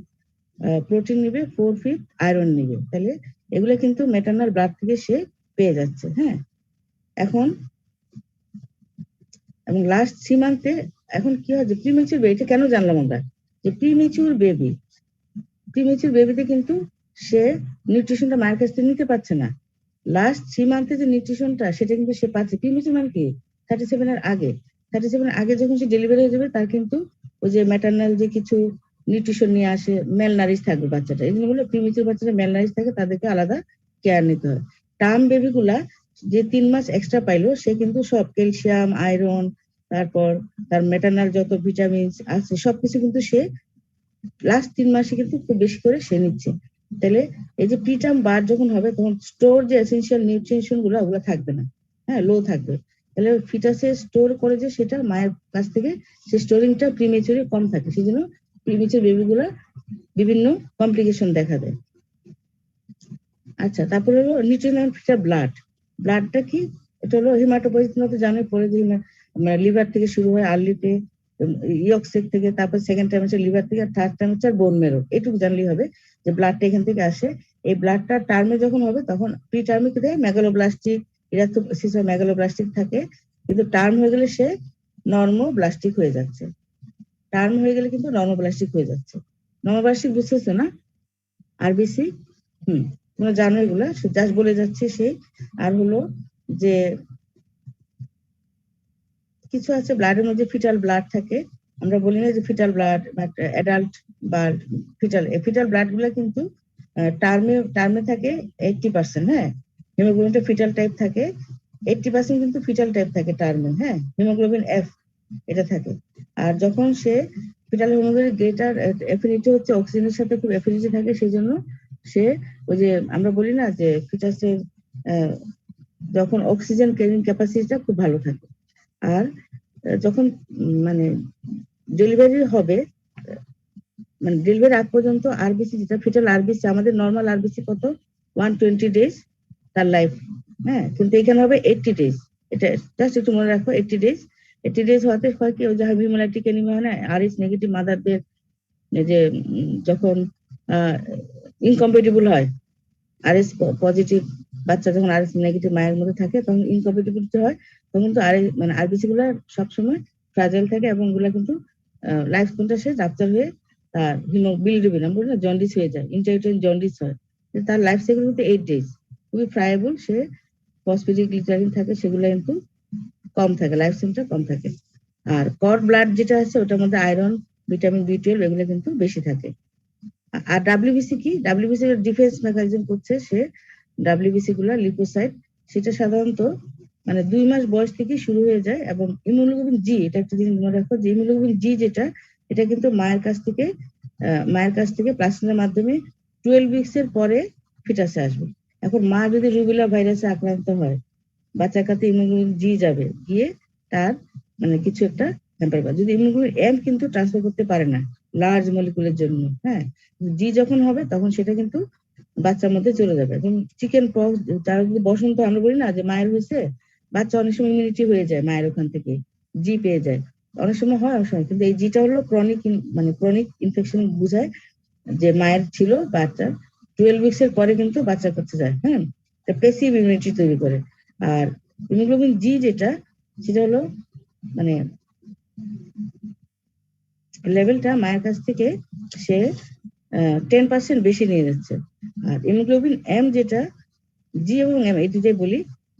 প্রোটিন নিবে, 4/5 আয়রন নিবে, তাহলে এগুলো কিন্তু ম্যাটারনাল ব্লাড থেকে সে পেয়ে যাচ্ছে। হ্যাঁ, এখন এবং লাস্ট 3 মান্থে এখন কি হয় যে প্রিমেচুর বেবি, এটা কেন জানলাম আমরা, যে প্রিমেচুর বেবিতে কিন্তু সে নিউট্রিশনটা মায়ের কাছ থেকে নিতে পারছে না। লাস্ট 3 মান্থে যে নিউট্রিশনটা সেটা কিন্তু সে পাচ্ছে। প্রিমেচুর মানে কি 37 এর আগে, 37 এর আগে যখন সে ডেলিভারি হয়ে যাবে তার কিন্তু ওই যে ম্যাটারনাল যে কিছু নিউট্রিশন নিয়ে আসে, মেল নারিশ থাকবে বাচ্চাটা। এই জন্য বলে প্রিমেচুর বাচ্চাটা মেল নারিশ থাকে, তাদেরকে আলাদা কেয়ার নিতে হয়। টার্ম বেবি গুলা যে 3 মাস এক্সট্রা পাইলো সে কিন্তু সব ক্যালসিয়াম, আয়রন, তারপর তার ম্যাটারনাল যত ভিটামিন আছে সবকিছু কিন্তু সে লাস্ট 3 মাসে কিন্তু খুব বেশি করে সে নিচ্ছে। তাহলে এই যে প্রিটার্ম বার যখন হবে তখন স্টোর যে এসেনশিয়াল নিউট্রিশন গুলো ওগুলো থাকবে না, হ্যাঁ, লো থাকবে। তাহলে ফিটাসে স্টোর করে যে সেটা মায়ের কাছ থেকে সে স্টোরিংটা প্রিমেচুরে কম থাকে, সেই জন্য প্রিমেচুর বেবিগুলো বিভিন্ন কমপ্লিকেশন দেখা দেয়। আচ্ছা, তারপরে হলো নিউট্রিশন ফিটার ব্লাডটা কি, এটা হলো হিমাটোপোয়েটিস, তোমরা তো জানোই পরে যে মানে লিভার থেকে শুরু হয় আর্লিতে, ইয়কসেক থেকে, তারপর সেকেন্ড টাইম হচ্ছে লিভার থেকে, আর থার্ড টাইম হচ্ছে বোন মেরো। এটুকু জানলেই হবে যে ব্লাডটা এখান থেকে আসে। এই ব্লাডটা টার্মে যখন হবে তখন প্রি টার্মে কি দেয়, মেগালোব্লাস্টিক, ইরাথ্রোসিস মেগালোব্লাস্টিক থাকে, কিন্তু টার্ম হয়ে গেলে সে নর্মোব্লাস্টিক হয়ে যাচ্ছে। টার্ম হয়ে গেলে কিন্তু নর্মোব্লাস্টিক হয়ে যাচ্ছে। নর্মোব্লাস্টিক বুঝতেছো না? আরবিসি, তোমরা জানো এগুলা, জাস্ট বলে যাচ্ছে সেই। আর হলো যে কিছু আছে ব্লাডের মধ্যে ফিটাল ব্লাড থাকে, আমরা বলি না যে ফিটাল ব্লাড, অ্যাডাল্ট বা ফিটাল ব্লাড গুলা কিন্তু টার্মে থাকে 80%। হ্যাঁ, হিমোগ্লোবিনটা ফিটাল টাইপ থাকে, 80% কিন্তু ফিটাল টাইপ থাকে টার্মে। হ্যাঁ, হিমোগ্লোবিন এফ এটা থাকে। আর যখন সে ফিটাল হিমোগ্লোবিন গ্রেটার অ্যাফিনিটি হচ্ছে অক্সিজেনের সাথে খুব অ্যাফিনিটি থাকে, সেই জন্য সে ওই যে আমরা বলি না যে ফিটাসের যখন অক্সিজেন ক্যারিং ক্যাপাসিটিটা খুব ভালো থাকে। আর যখন মানে ডেলিভারি হবে, মানে ডেলিভারি আগ পর্যন্ত আরবিসি যেটা ফিটাল আরবিসি, আমাদের নর্মাল আরবিসি কত 120 ডেজ তার লাইফ। হ্যাঁ, কিন্তু এখানে হবে 80 ডেজ। এটা জাস্ট একটু মনে রাখো, 80 ডেজ হতে হয় কি, ওই যে হিমোলাইটিক অ্যানিমিয়া হয় না, আরএস নেগেটিভ মাদারদের যে যখন ইনকম্পেটিবল হয়, আরএস পজিটিভ বাচ্চা যখন আরএস নেগেটিভ মায়ের মধ্যে থাকে তখন ইনকম্পেটিবিলিটি হয়, তখন তো মানে আরবিসি গুলা সবসময় ফ্রাজাইল থাকে এবং গুলা কিন্তু লাইফ স্প্যানটা সে রাপচার হয়ে তার বিলিরুবিন আমরা বলি না জন্ডিস হয়ে যায়, ইন্টারভিউটারাইন জন্ডিস হয়। তার লাইফ সাইকেল কিন্তু 8 ডেজ, খুবই ফ্রাইবল, সে ফসফেটিডিগ্লিসারিন থাকে সেগুলো কিন্তু কম থাকে, লাইফ স্প্যানটা কম থাকে। আর কড ব্লাড যেটা আছে ওটার মধ্যে আয়রন, ভিটামিন B12 এগুলো কিন্তু বেশি থাকে। আর ডাব্লিউবিসি কি, ডাব্লিউবিসি ডিফেন্স মেকানিজম করছে সে, ডাব্লিউবিসি গুলা লিপোসাইট, সেটা সাধারণত মানে 2 মাস বয়স থেকে শুরু হয়ে যায়। এবং ইমিউনোগ্লোবিন জি, এটা একটা জিনিস মনে রাখো যে ইমিউনোগ্লোবিন জি যেটা, এটা কিন্তু মায়ের কাছ থেকে প্লাসেন্টার মাধ্যমে 12 উইকস এর পরে ফিটাসে আসবে। এখন মা যদি রুবেলা ভাইরাসে আক্রান্ত হয়, বাচ্চার কাছে ইমিউনোগ্লোবিন জি যাবে, গিয়ে তার মানে কিছু একটা হ্যাম্পার পাবে। যদি ইমিউনোগ্লোবিন এম কিন্তু ট্রান্সফার করতে পারে না লার্জ মলিকুলের জন্য, হ্যাঁ, জি যখন হবে তখন সেটা কিন্তু বাচ্চার মধ্যে চলে যাবে। এবং চিকেন পক্স, যারা যদি বসন্ত আমরা বলি না যে মায়ের হয়েছে, বাচ্চা অনেক সময় ইমিউনিটি হয়ে যায় মায়ের ওখান থেকে, জি পেয়ে যায়, অনেক সময় হয়, অনেক সময়। কিন্তু এই জিটা হলো ক্রনিক ইনফেকশন বুঝায়, যে মায়ের ছিল বাচ্চা 12 উইকস এর পরে কিন্তু বাচ্চার কাছে যায়। হ্যাঁ, প্যাসিভ ইমিউনিটি তৈরি করে। আর হিমোগ্লোবিন জি যেটা, সেটা হলো মানে লেভেলটা মায়ের কাছ থেকে সে 10% বেশি নিয়ে যাচ্ছে। আর হিমোগ্লোবিন এম যেটা, জি এবং এম এই দুটাই বলি।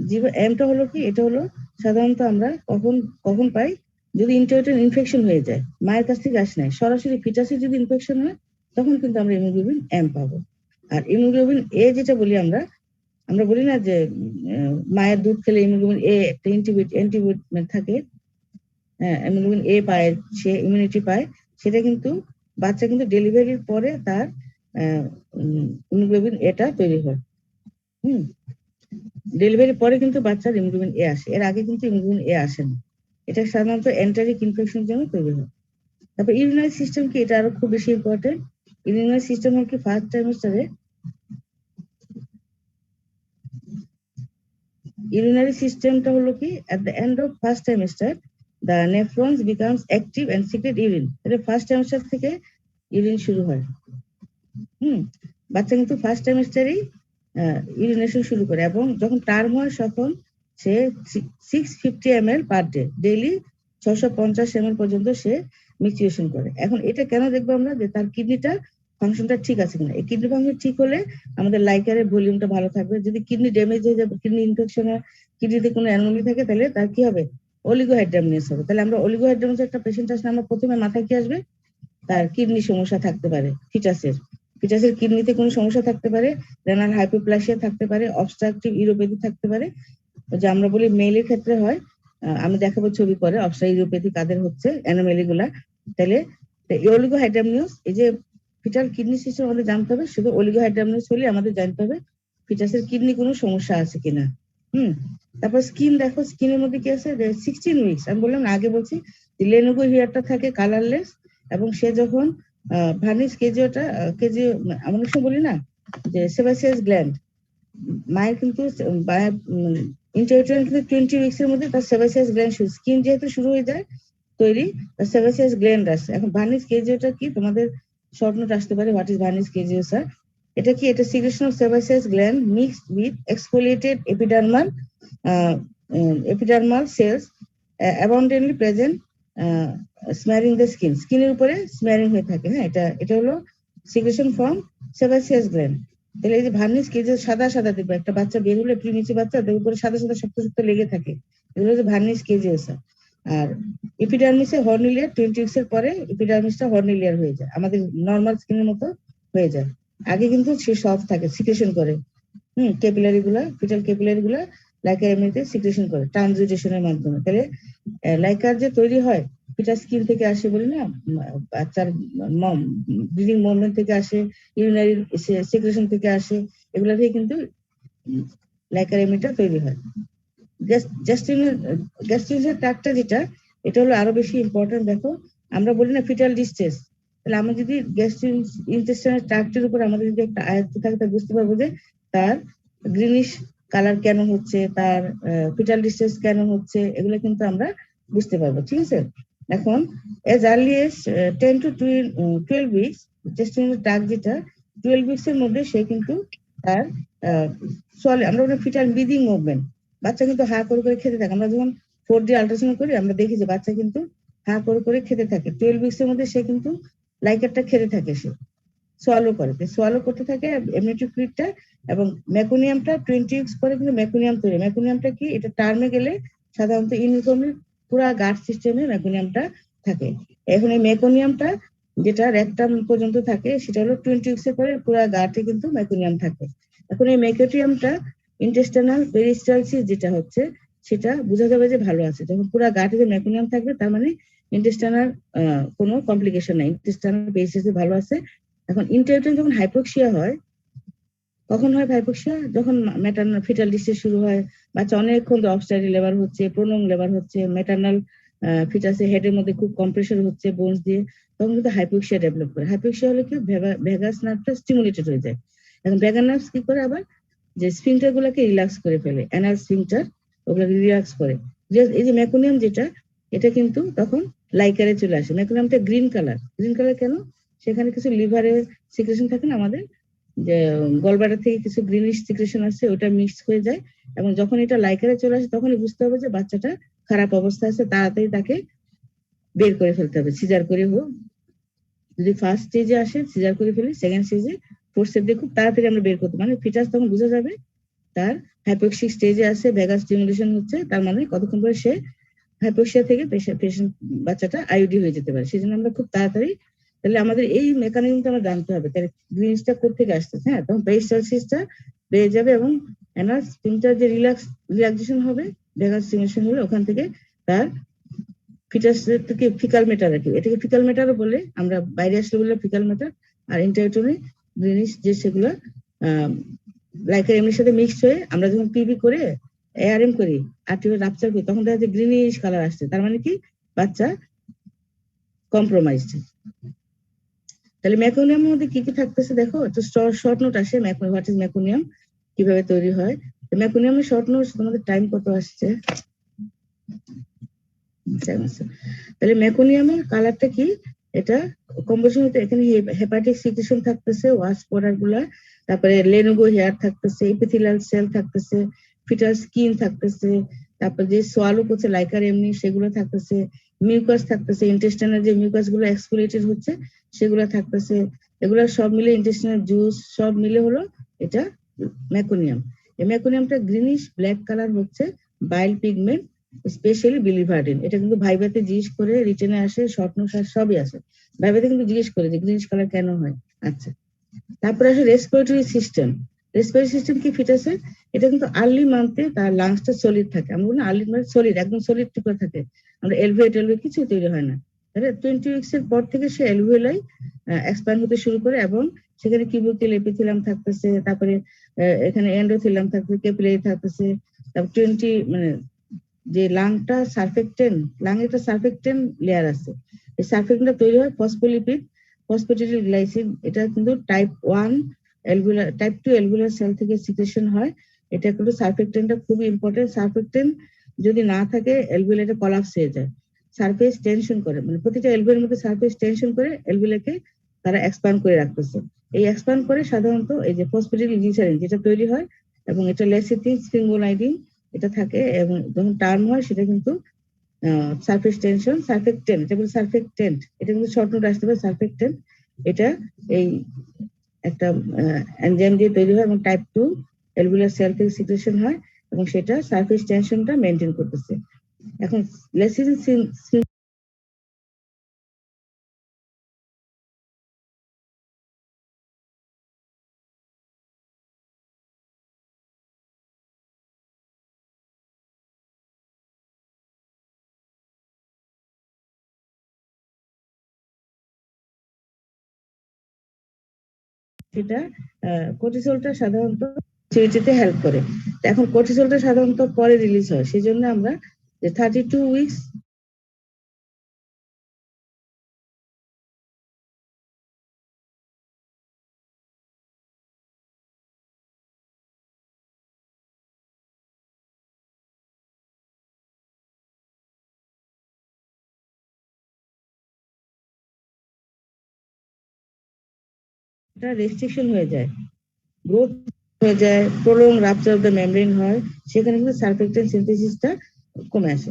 জি এমটা হলো কি, এটা হলো সাধারণত আমরা কখন পাই, যদি ইন্টারভিউটারাইন ইনফেকশন হয়ে যায়, মায়ের কাছ থেকে আসে নাই, সরাসরি ফিটাসে যদি ইনফেকশন হয় তখন কিন্তু আমরা হিমোগ্লোবিন এম পাবো। আর হিমোগ্লোবিন এ যেটা বলি আমরা বলি না যে মায়ের দুধ খেলে হিমোগ্লোবিন এ একটা অ্যান্টিবডি থাকে, হ্যাঁ, হিমোগ্লোবিন এ পায়, সে ইমিউনিটি পায়, সেটা কিন্তু বাচ্চা কিন্তু ডেলিভারির পরে তার হিমোগ্লোবিন এটা তৈরি হয়। ডেলিভারির পরে কিন্তু বাচ্চার হিমোগ্লোবিন এ আসে, এর আগে কিন্তু হিমোগ্লোবিন এ আসে না। এটা সাধারণত এন্টারিক ইনফেকশনের জন্য তৈরি হয়। তারপর ইউরিনারি সিস্টেম কি, এটা আরো খুব বেশি ইম্পর্টেন্ট। ইউরিনারি সিস্টেম হল কি, ফার্স্ট ট্রাইমেস্টারে ইউরিনারি সিস্টেমটা হলো কি, at the end of first trimester the nephrons becomes active and secrete urine. এটা ফার্স্ট ট্রাইমেস্টার থেকে ইউরিন শুরু হয়। বাচ্চা কিন্তু ফার্স্ট ট্রাইমেস্টারেই ইউরিনেশন শুরু করে, এবং যখন টার্ম হয় তখন সে 650 ml per day, daily 650 ml পর্যন্ত সে মিক্সচুয়েশন করে। এখন এটা কেন দেখবো আমরা, যে তার কিডনিটা ফাংশনটা ঠিক আছে কিনা। এই কিডনি ফাংশন ঠিক হলে আমাদের লাইকারের ভলিউমটা ভালো থাকবে। যদি কিডনি ড্যামেজ হয়ে যাবে, কিডনি ইনফেকশন হয়, কিডনিতে কোনো অ্যানোমালি থাকে, তাহলে তার কি হবে, অলিগোহাইড্রামনিয়াস হবে। তাহলে আমরা অলিগোহাইড্রামনিয়াস একটা পেশেন্ট আসলে আমরা প্রথমে মাথায় কি আসবে, তার কিডনি সমস্যা থাকতে পারে, ফিটাসের কিডনিতে কোনো সমস্যা থাকতে পারে, রেনাল হাইপোপ্লাসিয়া থাকতে পারে, অবস্ট্রাকটিভ ইউরোপ্যাথি থাকতে পারে, যে আমরা বলি মেলের ক্ষেত্রে হয়। আমি দেখাবো ছবি পরে অবস্ট্রাকটিভ ইউরোপ্যাথি কাদের হচ্ছে, অ্যানোমালি গুলা। তাহলে অলিগোহাইড্রামনিয়াস, এই যে ফিটাল কিডনি সিস্টেম আমাদের জানতে হবে, শুধু অলিগোহাইড্রামনিয়াস হলে আমাদের জানতে হবে ফিটাসের কিডনি কোনো সমস্যা আছে কিনা। তারপর স্কিন দেখো, স্কিনের মধ্যে কি আছে, 16 উইকস, আমি বললাম না, আগে বলছি যে লেনুগো হেয়ারটা থাকে কালারলেস, এবং সে যখন ভার্নিস কেজিওটা আমরা অনেক সময় বলি না যে সেবাসিয়াস গ্ল্যান্ড, মায়ের কিন্তু ইন্টারভিউটারাল কিন্তু 20 উইকস এর মধ্যে তার সেবাসিয়াস গ্ল্যান্ড শুরু, স্কিন যেহেতু শুরু হয়ে যায় তৈরি, তার সেবাসিয়াস গ্ল্যান্ড আসে। এখন ভার্নিস কেজিওটা কি, তোমাদের শর্ট নোট আসতে পারে, হোয়াট ইজ ভার্নিস কেজিওসা। এটা কি, এটা secretion of sebaceous gland mixed with exfoliated epidermal cells abundantly present smearing the skin, স্কিনের উপরে স্ম্যারিং হয়ে থাকে। হ্যাঁ, এটা হলো সিক্রেশন ফ্রম সেবাসিয়াস গ্ল্যান্ড। তাহলে এই যে ভার্নিস কেজিও সাদা সাদা দেখবে, একটা বাচ্চা বের হলে প্রিমিচি বাচ্চা, তার উপরে সাদা সাদা শক্ত শক্ত লেগে থাকে, এগুলো হচ্ছে ভার্নিস কেজিওসা। আর এপিডার্মিসে হর্নিলিয়ার 20 উইকস এর পরে এপিডার্মিসটা হর্নিলিয়ার হয়ে যায়, আমাদের নর্মাল স্কিনের মতো হয়ে যায়। আগে কিন্তু সে সফট থাকে, সিক্রেশন করে, ক্যাপিলারি গুলা, ফিটাল ক্যাপিলারি গুলা লাইকার এমনিতে সিক্রেশন করে ট্রানজিটেশনের মাধ্যমে। তাহলে লাইকার যে তৈরি হয় ফিটাস স্কিন থেকে আসে বলি না, বাচ্চার ব্লিডিং মুভমেন্ট থেকে আসে, ইউরিনারি সিক্রেশন থেকে আসে, এগুলা থেকে কিন্তু লাইকার এমনিটা তৈরি হয়। গ্যাস্ট্রিনের ট্র্যাক্টটা যেটা, এটা হলো আরো বেশি ইম্পর্টেন্ট। দেখো, আমরা বলি না ফিটাল ডিস্ট্রেস, তাহলে আমরা যদি গ্যাস্ট্রিন ইন্টেস্টাইনাল ট্র্যাক্টের উপর আমাদের যদি একটা আয়ত্ত থাকে, তাহলে বুঝতে পারবো যে তার গ্রিনিশ কালার কেন হচ্ছে, তার ফিটাল ডিস্ট্রেস কেন হচ্ছে, এগুলো কিন্তু আমরা বুঝতে পারবো। ঠিক আছে, এখন as early as 10 to 12 weeks গ্যাস্ট্রিনের ট্র্যাক্ট যেটা 12 উইকস এর মধ্যে সে কিন্তু তার আমরা ফিটাল ব্রিদিং মুভমেন্ট, বাচ্চা কিন্তু হা করে করে খেতে থাকে। আমরা যখন 4D আল্ট্রাসাউন্ড করি আমরা দেখি যে বাচ্চা কিন্তু হা করে করে খেতে থাকে। 12 উইকস এর মধ্যে সে কিন্তু লাইকারটা খেতে থাকে, সে সোয়ালো করে, সোয়ালো করতে থাকে এমনিটিভ ফ্লুইডটা, এবং মেকোনিয়ামটা 20 উইকস পরে কিন্তু মেকোনিয়াম তৈরি। মেকোনিয়ামটা কি, এটা টার্মে গেলে সাধারণত ইউনিফর্মলি পুরা গার্ড সিস্টেমে মেকোনিয়ামটা থাকে। এখন এই মেকোনিয়ামটা যেটা রেকটাম পর্যন্ত থাকে, সেটা হলো 20 উইকস এর পরে পুরা গার্ডে কিন্তু মেকোনিয়াম থাকে। এখন এই মেকোনিয়ামটা ইন্টেস্টাইনাল পেরিস্টালসিস যেটা হচ্ছে, সেটা বোঝা যাবে যে ভালো আছে। যখন পুরা গার্ডে যে মেকোনিয়াম থাকবে, তার মানে ইন্টেস্টাইনাল কোনো কমপ্লিকেশন নাই, ইন্টেস্টাইনাল পেরিস্টালসিস ভালো আছে। এখন ইন্টারভিউ যখন হাইপোক্সিয়া হয়, কখন হয় হাইপোক্সিয়া, যখন ম্যাটারনাল ফিটাল ডিস্ট্রেস শুরু হয়, বাচ্চা অনেকক্ষণ অবস্ট্রাকটিভ লেবার হচ্ছে, প্রোলং লেবার হচ্ছে, ম্যাটারনাল ফিটাসের হেডের মধ্যে খুব কম্প্রেশন হচ্ছে বোনস দিয়ে, তখন কিন্তু হাইপোক্সিয়া ডেভেলপ করে। হাইপোক্সিয়া হলে কি, ভেগাস নার্ভটা স্টিমুলেটেড হয়ে যায়। এখন ভেগাস নার্ভ কি করে, আবার যে স্ফিংটার গুলাকে রিল্যাক্স করে ফেলে, অ্যানাল স্ফিংটার ওগুলো রিল্যাক্স করে। এই যে মেকোনিয়াম যেটা, এটা কিন্তু তখন লাইকারে চলে আসে। মেকোনিয়ামটা গ্রিন কালার কেন, সেখানে কিছু লিভারের সিক্রেশন থাকে না আমাদের, যে গলব্লাডার থেকে কিছু গ্রিনিশ সিক্রেশন আসছে, ওটা মিক্স হয়ে যায়, এবং যখন এটা লাইকারে চলে আসে তখনই বুঝতে হবে যে বাচ্চাটা খারাপ অবস্থা আছে, তাড়াতাড়ি তাকে বের করে ফেলতে হবে, সিজার করে হোক। যদি ফার্স্ট স্টেজে আসে সিজার করে ফেলি, সেকেন্ড স্টেজে ফোর্সেপ দিয়ে খুব তাড়াতাড়ি আমরা বের করতে, মানে ফিটাস তখন বোঝা যাবে তার হাইপোক্সিক স্টেজে আছে, ভেগাস স্টিমুলেশন হচ্ছে, তার মানে কতক্ষণ পরে সে হাইপোক্সিয়া থেকে পেশেন্ট বাচ্চাটা আইওডি হয়ে যেতে পারে। সেই জন্য আমরা খুব তাড়াতাড়ি, তাহলে আমাদের এই মেকানিজমটা আমরা জানতে হবে, তাহলে গ্রিনসটা কোথেকে আসতেছে। হ্যাঁ, তখন পেরিস্টালসিসটা বেড়ে যাবে, এবং অ্যানাল স্ফিংটার যে রিল্যাক্সেশন হবে, ভেগাস স্টিমুলেশন হলে ওখান থেকে তার ফিটাস থেকে ফিকাল ম্যাটার রাখি, এটাকে ফিকাল ম্যাটারও বলে, আমরা বাইরে আসলে বলে ফিকাল ম্যাটার। আর ইন্টারভিউটরি গ্রিনিশ যে সেগুলো লাইকার এমনির সাথে মিক্সড হয়ে, আমরা যখন পিবি করে এআরএম করি, আর্টিফিশিয়াল রাপচার করি, তখন দেখা যায় গ্রিনিশ কালার আসছে, তার মানে কি বাচ্চা কম্প্রোমাইজড। তাহলে মেকোনিয়ামের মধ্যে কি কি থাকতেছে দেখো, একটু শর্ট নোট আসে, হোয়াট ইজ মেকোনিয়াম, কিভাবে তৈরি হয়। মেকোনিয়ামের শর্ট নোটস তোমাদের টাইম কত আসছে? তাহলে মেকোনিয়ামের কালারটা কি, এটা কম্পোজিশন হতে এখানে হেপাটিক সিক্রেশন থাকতেছে, ওয়াশ প্রোডাক্ট গুলা, তারপরে লেনোগো হেয়ার থাকতেছে, এপিথেলিয়াল সেল থাকতেছে, ফিটাল স্কিন থাকতেছে, তারপর যে সোয়ালো করছে লাইকার এমনি সেগুলো থাকতেছে, মিউকাস থাকতেছে, ইন্টেস্টাইনাল যে মিউকাস গুলো এক্সফোলিয়েটেড হচ্ছে সেগুলো থাকতেছে, এগুলো সব মিলে ইন্টেস্টাইনাল জুস সব মিলে হলো এটা মেকোনিয়াম। এই মেকোনিয়ামটা গ্রিনিশ ব্ল্যাক কালার হচ্ছে বাইল পিগমেন্ট, স্পেশালি বিলিভার্ডিন। এটা কিন্তু ভাইভাতে জিজ্ঞেস করে, রিটেনে আসে, শর্ট নোটস সবই আসে, ভাইভাতে কিন্তু জিজ্ঞেস করে যে গ্রিনিশ কালার কেন হয়। আচ্ছা, তারপরে আসে রেসপিরেটরি সিস্টেম। রেসপিরেটরি সিস্টেম কি ফিটাসে, এটা কিন্তু আর্লি মান্থে তার লাংসটা সলিড থাকে। আমরা বলি আর্লি মানে সলিড, একদম সলিড টুকরো থাকে, আমরা এলভিওলাই কিছু তৈরি হয় না। তাহলে 20 উইকস এর পর থেকে সে এলভিওলাই এক্সপ্যান্ড হতে শুরু করে, এবং সেখানে কিউবিকল এপিথেলিয়াম থাকতেছে, তারপরে এখানে এন্ডোথেলিয়াম থাকতেছে, ক্যাপিলারি থাকতেছে, তারপর 20 মানে যে লাংটা সারফেক্টেন্ট, লাং একটা সারফেক্টেন্ট লেয়ার আছে, এই সারফেক্টেন্টটা তৈরি হয় ফসফোলিপিড, ফসফেটিডিল গ্লাইসিন। এটা কিন্তু type 1 alveolar, type 2 alveolar cell থেকে সিক্রেশন হয়। এটা কিন্তু সারফেক্টেন্টটা খুবই ইম্পর্টেন্ট। সারফেক্টেন্ট যদি না থাকে অ্যালভিউলাটা কোলাপস হয়ে যায়, সারফেস টেনশন করে, মানে প্রতিটা অ্যালভিউলার মধ্যে সারফেস টেনশন করে অ্যালভিউলাকে তারা এক্সপ্যান্ড করে রাখতেছে। এই এক্সপ্যান্ড করে সাধারণত এই যে ফসফেটিডিল গ্লিসারিন যেটা তৈরি হয়, এবং এটা লেসিথিন স্ফিঙ্গোলাইডিন এটা থাকে, এবং যখন টার্ম হয় সেটা কিন্তু সারফেস টেনশন সারফেক্টেন্ট, এটা বলে সারফেক্টেন্ট, এটা কিন্তু শর্ট নোট আসতে পারে সারফেক্টেন্ট। এটা এই একটা এনজাইম দিয়ে তৈরি হয় এবং টাইপ 2 অ্যালভিউলার সেল থেকে সিক্রেশন হয়, এবং সেটা সারফেস টেনশনটা মেনটেন করতেছে। এখন লেসিথিন সেটা কর্টিসলটা সাধারণত সিরিটিতে হেল্প করে। এখন কর্টিসলটা সাধারণত পরে রিলিজ হয়, সেই জন্য আমরা যে 32 উইকস রেস্ট্রিকশন হয়ে যায়, গ্রোথ হয়ে যায়, prolong rupture of the membrane হয়, সেখানে কিন্তু সারফেক্টেন্ট সিনথেসিসটা কমে আসে।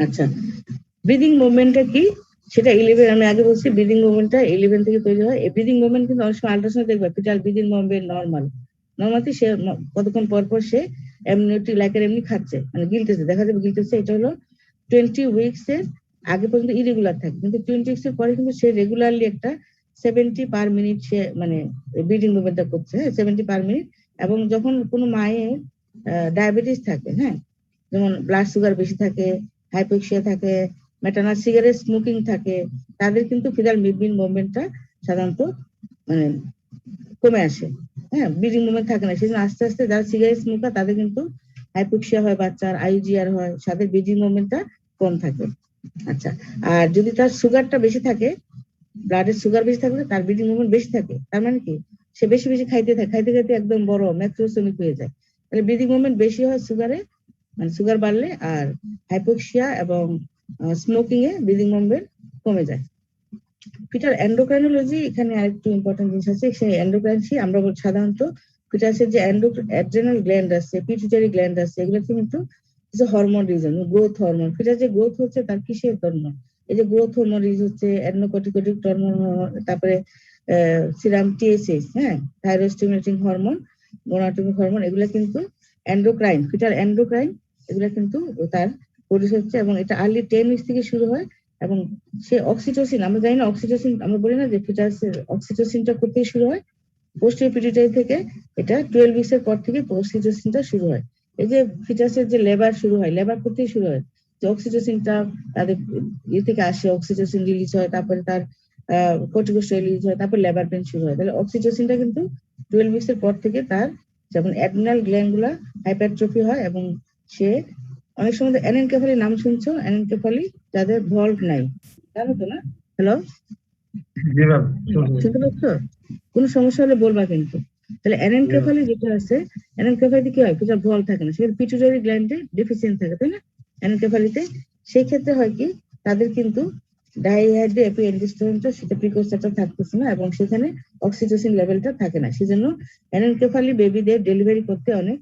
আচ্ছা, ব্রিদিং মুভমেন্টটা কি, সেটা 11, আমি আগে বলছি ব্রিদিং মুভমেন্টটা 11 থেকে তৈরি হয়। এই ব্রিদিং মুভমেন্ট কিন্তু অনেক সময় আল্ট্রাসাউন্ড দেখবে ফিটাল ব্রিদিং মুভমেন্ট নর্মালি সে কতক্ষণ পর পর সে এমনি লাইকার এমনি খাচ্ছে, মানে গিলতেছে, দেখা যাবে গিলতেছে। এটা হলো 20 উইকস এর আগে পর্যন্ত ইরেগুলার থাকে, কিন্তু 20 উইকস এর পরে কিন্তু সে রেগুলারলি একটা 70 পার মিনিট সে মানে ব্রিদিং মুভমেন্টটা করছে, 70 পার মিনিট। এবং যখন কোনো মায়ের ডায়াবেটিস থাকে, হ্যাঁ, যেমন ব্লাড সুগার বেশি থাকে, হাইপোক্সিয়া থাকে, মেটানাল সিগারেট স্মোকিং থাকে, তাদের কিন্তু ফিটাল ব্রিদিং মুভমেন্টটা সাধারণত মানে কমে আসে, হ্যাঁ, ব্রিদিং মুভমেন্ট থাকে না। সেজন্য আস্তে আস্তে যারা সিগারেট স্মোকার তাদের কিন্তু হাইপোক্সিয়া হয়, বাচ্চার আইজিআর হয়, তাদের ব্রিদিং মুভমেন্টটা কম থাকে। আচ্ছা, আর যদি তার সুগারটা বেশি থাকে, ব্লাডের সুগার বেশি থাকলে তার ব্রিদিং মুভমেন্ট বেশি থাকে, তার মানে কি সে বেশি বেশি খাইতে থাকে, খাইতে খাইতে একদম বড় ম্যাক্রোসোমিক হয়ে যায়। তাহলে ব্রিদিং মুভমেন্ট বেশি হয় সুগারে, মানে সুগার বাড়লে, আর হাইপোক্সিয়া এবং স্মোকিং এ ব্রিদিং মুভমেন্ট কমে যায়। ফিটাল এন্ডোক্রাইনোলজি এখানে আরেকটু ইম্পর্টেন্ট জিনিস আছে। সেই এন্ডোক্রাইনসি আমরা সাধারণত ফিটাসের যে অ্যাড্রেনাল গ্ল্যান্ড আছে, পিটুইটারি গ্ল্যান্ড আছে, এগুলোতে কিন্তু hormone reason, growth hormone, foetus যে গ্রোথ হচ্ছে তার কিসের হরমোন, এই যে গ্রোথ হরমোন রিলিজ হচ্ছে, অ্যাডনোকর্টিকোটিক হরমোন, তারপরে সিরাম টিএসএইচ, হ্যাঁ, থাইরয়েড স্টিমুলেটিং হরমোন, গোনাটোমিক হরমোন, এগুলো কিন্তু এন্ডোক্রাইন, ফিটাল এন্ডোক্রাইন, এগুলো কিন্তু তার প্রডিউস হচ্ছে, এবং এটা আর্লি 10 উইকস থেকে শুরু হয়। এবং সে অক্সিটোসিন, আমরা জানি না অক্সিটোসিন, আমরা বলি না যে ফিটাসের অক্সিটোসিনটা করতে শুরু হয় পোস্টেরিয়র পিটুইটারি থেকে, এটা 12 উইকস এর পর থেকে অক্সিটোসিনটা শুরু হয়। এই যে ফিটাসের যে লেবার শুরু হয়, লেবার করতেই শুরু হয়, যে অক্সিটোসিনটা তাদের থেকে আসে, অক্সিটোসিন রিলিজ হয়, তারপরে তার কর্টিকোস্টেরয়েড রিলিজ হয়, তারপর লেবার পেন শুরু হয়। তাহলে অক্সিটোসিনটা কিন্তু 12 উইকস এর পর থেকে তার যেমন অ্যাড্রিনাল গ্ল্যান্ড গুলা হাইপারট্রফি হয়, এবং সে অনেক সময় অ্যানেনকেফালি নাম শুনছো, অ্যানেনকেফালি যাদের ভল্ভ নাই, জানো তো না? হ্যালো, জি ম্যাম, শুনতে পাচ্ছ? কোনো সমস্যা হলে বলবা কিন্তু। তাহলে অ্যানেনকেফালি যেটা আছে, অ্যানেনকেফালিতে কি হয়, ফিটাল ভল থাকে না, সেখানে পিটুইটারি গ্ল্যান্ডে ডেফিসিয়েন্ট থাকে, তাই না অ্যানেনকেফালিতে? সেই ক্ষেত্রে হয় কি, তাদের কিন্তু ডাইহাইড্রো এপিএন্ডিস্টোনটা সেটা প্রিকোসেটটা থাকতেছে না এবং সেখানে অক্সিটোসিন লেভেলটা থাকে না, সেজন্য অ্যানেনকেফালি বেবিদের ডেলিভারি করতে অনেক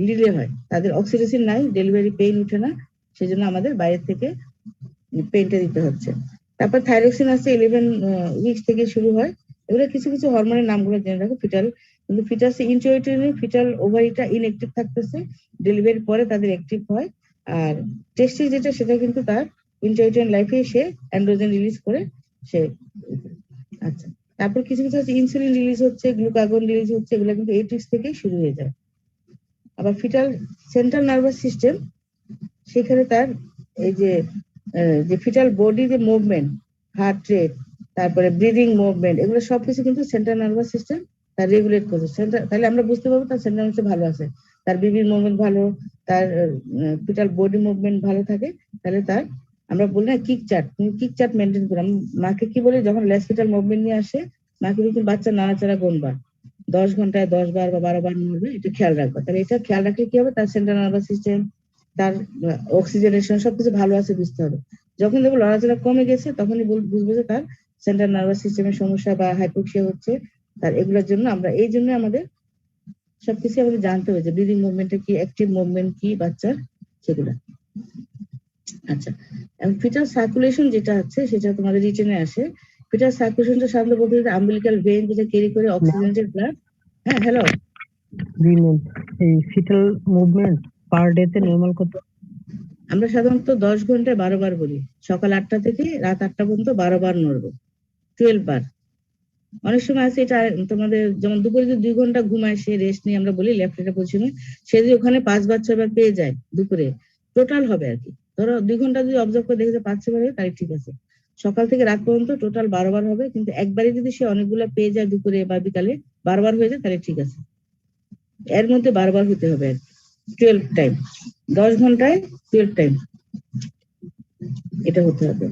ডিলে হয়, তাদের অক্সিটোসিন নাই, ডেলিভারি পেইন উঠে না, সেজন্য আমাদের বাইরে থেকে পেইনটা দিতে হচ্ছে। তারপর থাইরক্সিন আছে 11 উইকস থেকে শুরু হয়। এগুলো কিছু কিছু হরমোনের নামগুলো জেনে রাখো। ফিটাল কিন্তু ফিটাস ইনটিউটিভলি ফিটাল ওভারিটা ইনঅ্যাক্টিভ থাকতেছে, ডেলিভারির পরে তাদের অ্যাক্টিভ হয়। আর টেস্টিস যেটা, সেটা কিন্তু তার ইনটিউটিভ লাইফে সে অ্যান্ড্রোজেন রিলিজ করে সে। আচ্ছা, তারপর কিছু কিছু হচ্ছে ইনসুলিন রিলিজ হচ্ছে, গ্লুকাগন রিলিজ হচ্ছে, এগুলো কিন্তু 8 উইকস থেকেই শুরু হয়ে যায়। আবার ফিটাল সেন্ট্রাল নার্ভাস সিস্টেম, সেখানে তার এই যে ফিটাল বডি যে মুভমেন্ট, হার্ট রেট, তারপরে ব্রিদিং মুভমেন্ট, এগুলো সবকিছু কিন্তু সেন্ট্রাল নার্ভাস সিস্টেম তার রেগুলেট করছে। তাহলে আমরা বুঝতে পারবো তার সেন্ট্রাল নার্ভাস ভালো আছে, তার বিবির মুভমেন্ট ভালো, তার ফিটাল বডি মুভমেন্ট ভালো থাকে, তাহলে তার আমরা বলি না কিক চার্ট, তুমি কিক চার্ট মেনটেন করো। মাকে কি বলি, যখন লেস ফিটাল মুভমেন্ট নিয়ে আসে, মাকে কিন্তু বাচ্চা নাড়াচাড়া গুনবা, 10 ঘন্টায় 10 বার বা 12 বার নড়বে, এটা খেয়াল রাখবা। তাহলে এটা খেয়াল রাখলে কি হবে, তার সেন্ট্রাল নার্ভাস সিস্টেম, তার অক্সিজেনেশন সবকিছু ভালো আছে বুঝতে হবে। যখন দেখবো লড়াচড়া কমে গেছে, তখনই বুঝবো যে তার সেন্ট্রাল নার্ভাস সিস্টেমের সমস্যা বা হাইপোক্সিয়া হচ্ছে। তার এগুলোর জন্য আমরা এই জন্য আমাদের সবকিছু আমাদের জানতে হবে যে ব্রিদিং মুভমেন্টটা কি, অ্যাক্টিভ মুভমেন্ট কি বাচ্চার, সেগুলা। আচ্ছা, এবং ফিটাল সার্কুলেশন যেটা আছে সেটা তোমাদের রিটেনে আসে। ফিটাল সার্কুলেশনটা সাধারণত বলতে গেলে আম্বিলিক্যাল ভেইন যেটা ক্যারি করে অক্সিজেনেটেড ব্লাড। হ্যাঁ, হ্যালো। এই ফিটাল মুভমেন্ট পার ডে তে নরমাল কত? আমরা সাধারণত 10 ঘন্টায় 12 বার বলি, সকাল 8টা থেকে রাত 8টা পর্যন্ত 12 বার নড়বো, 12 বার। অনেক সময় আছে এটা তোমাদের, যেমন দুপুরে যদি 2 ঘন্টা ঘুমায় সে রেস্ট নিয়ে, আমরা বলি লেফট রেটা পজিশনে, সে যদি ওখানে 5 বার 6 বার পেয়ে যায় দুপুরে, টোটাল হবে আর কি। ধরো 2 ঘন্টা যদি অবজার্ভ করে দেখে যে 5-6 বার হবে, তাহলে ঠিক আছে। সকাল থেকে রাত পর্যন্ত টোটাল 12 বার হবে, কিন্তু একবারে যদি সে অনেকগুলো পেয়ে যায় দুপুরে বা বিকালে 12 বার হয়ে যায়, তাহলে ঠিক আছে। এর মধ্যে 12 বার হতে হবে আর কি, 12 টাইম, 10 ঘন্টায় 12 টাইম এটা হতে হবে।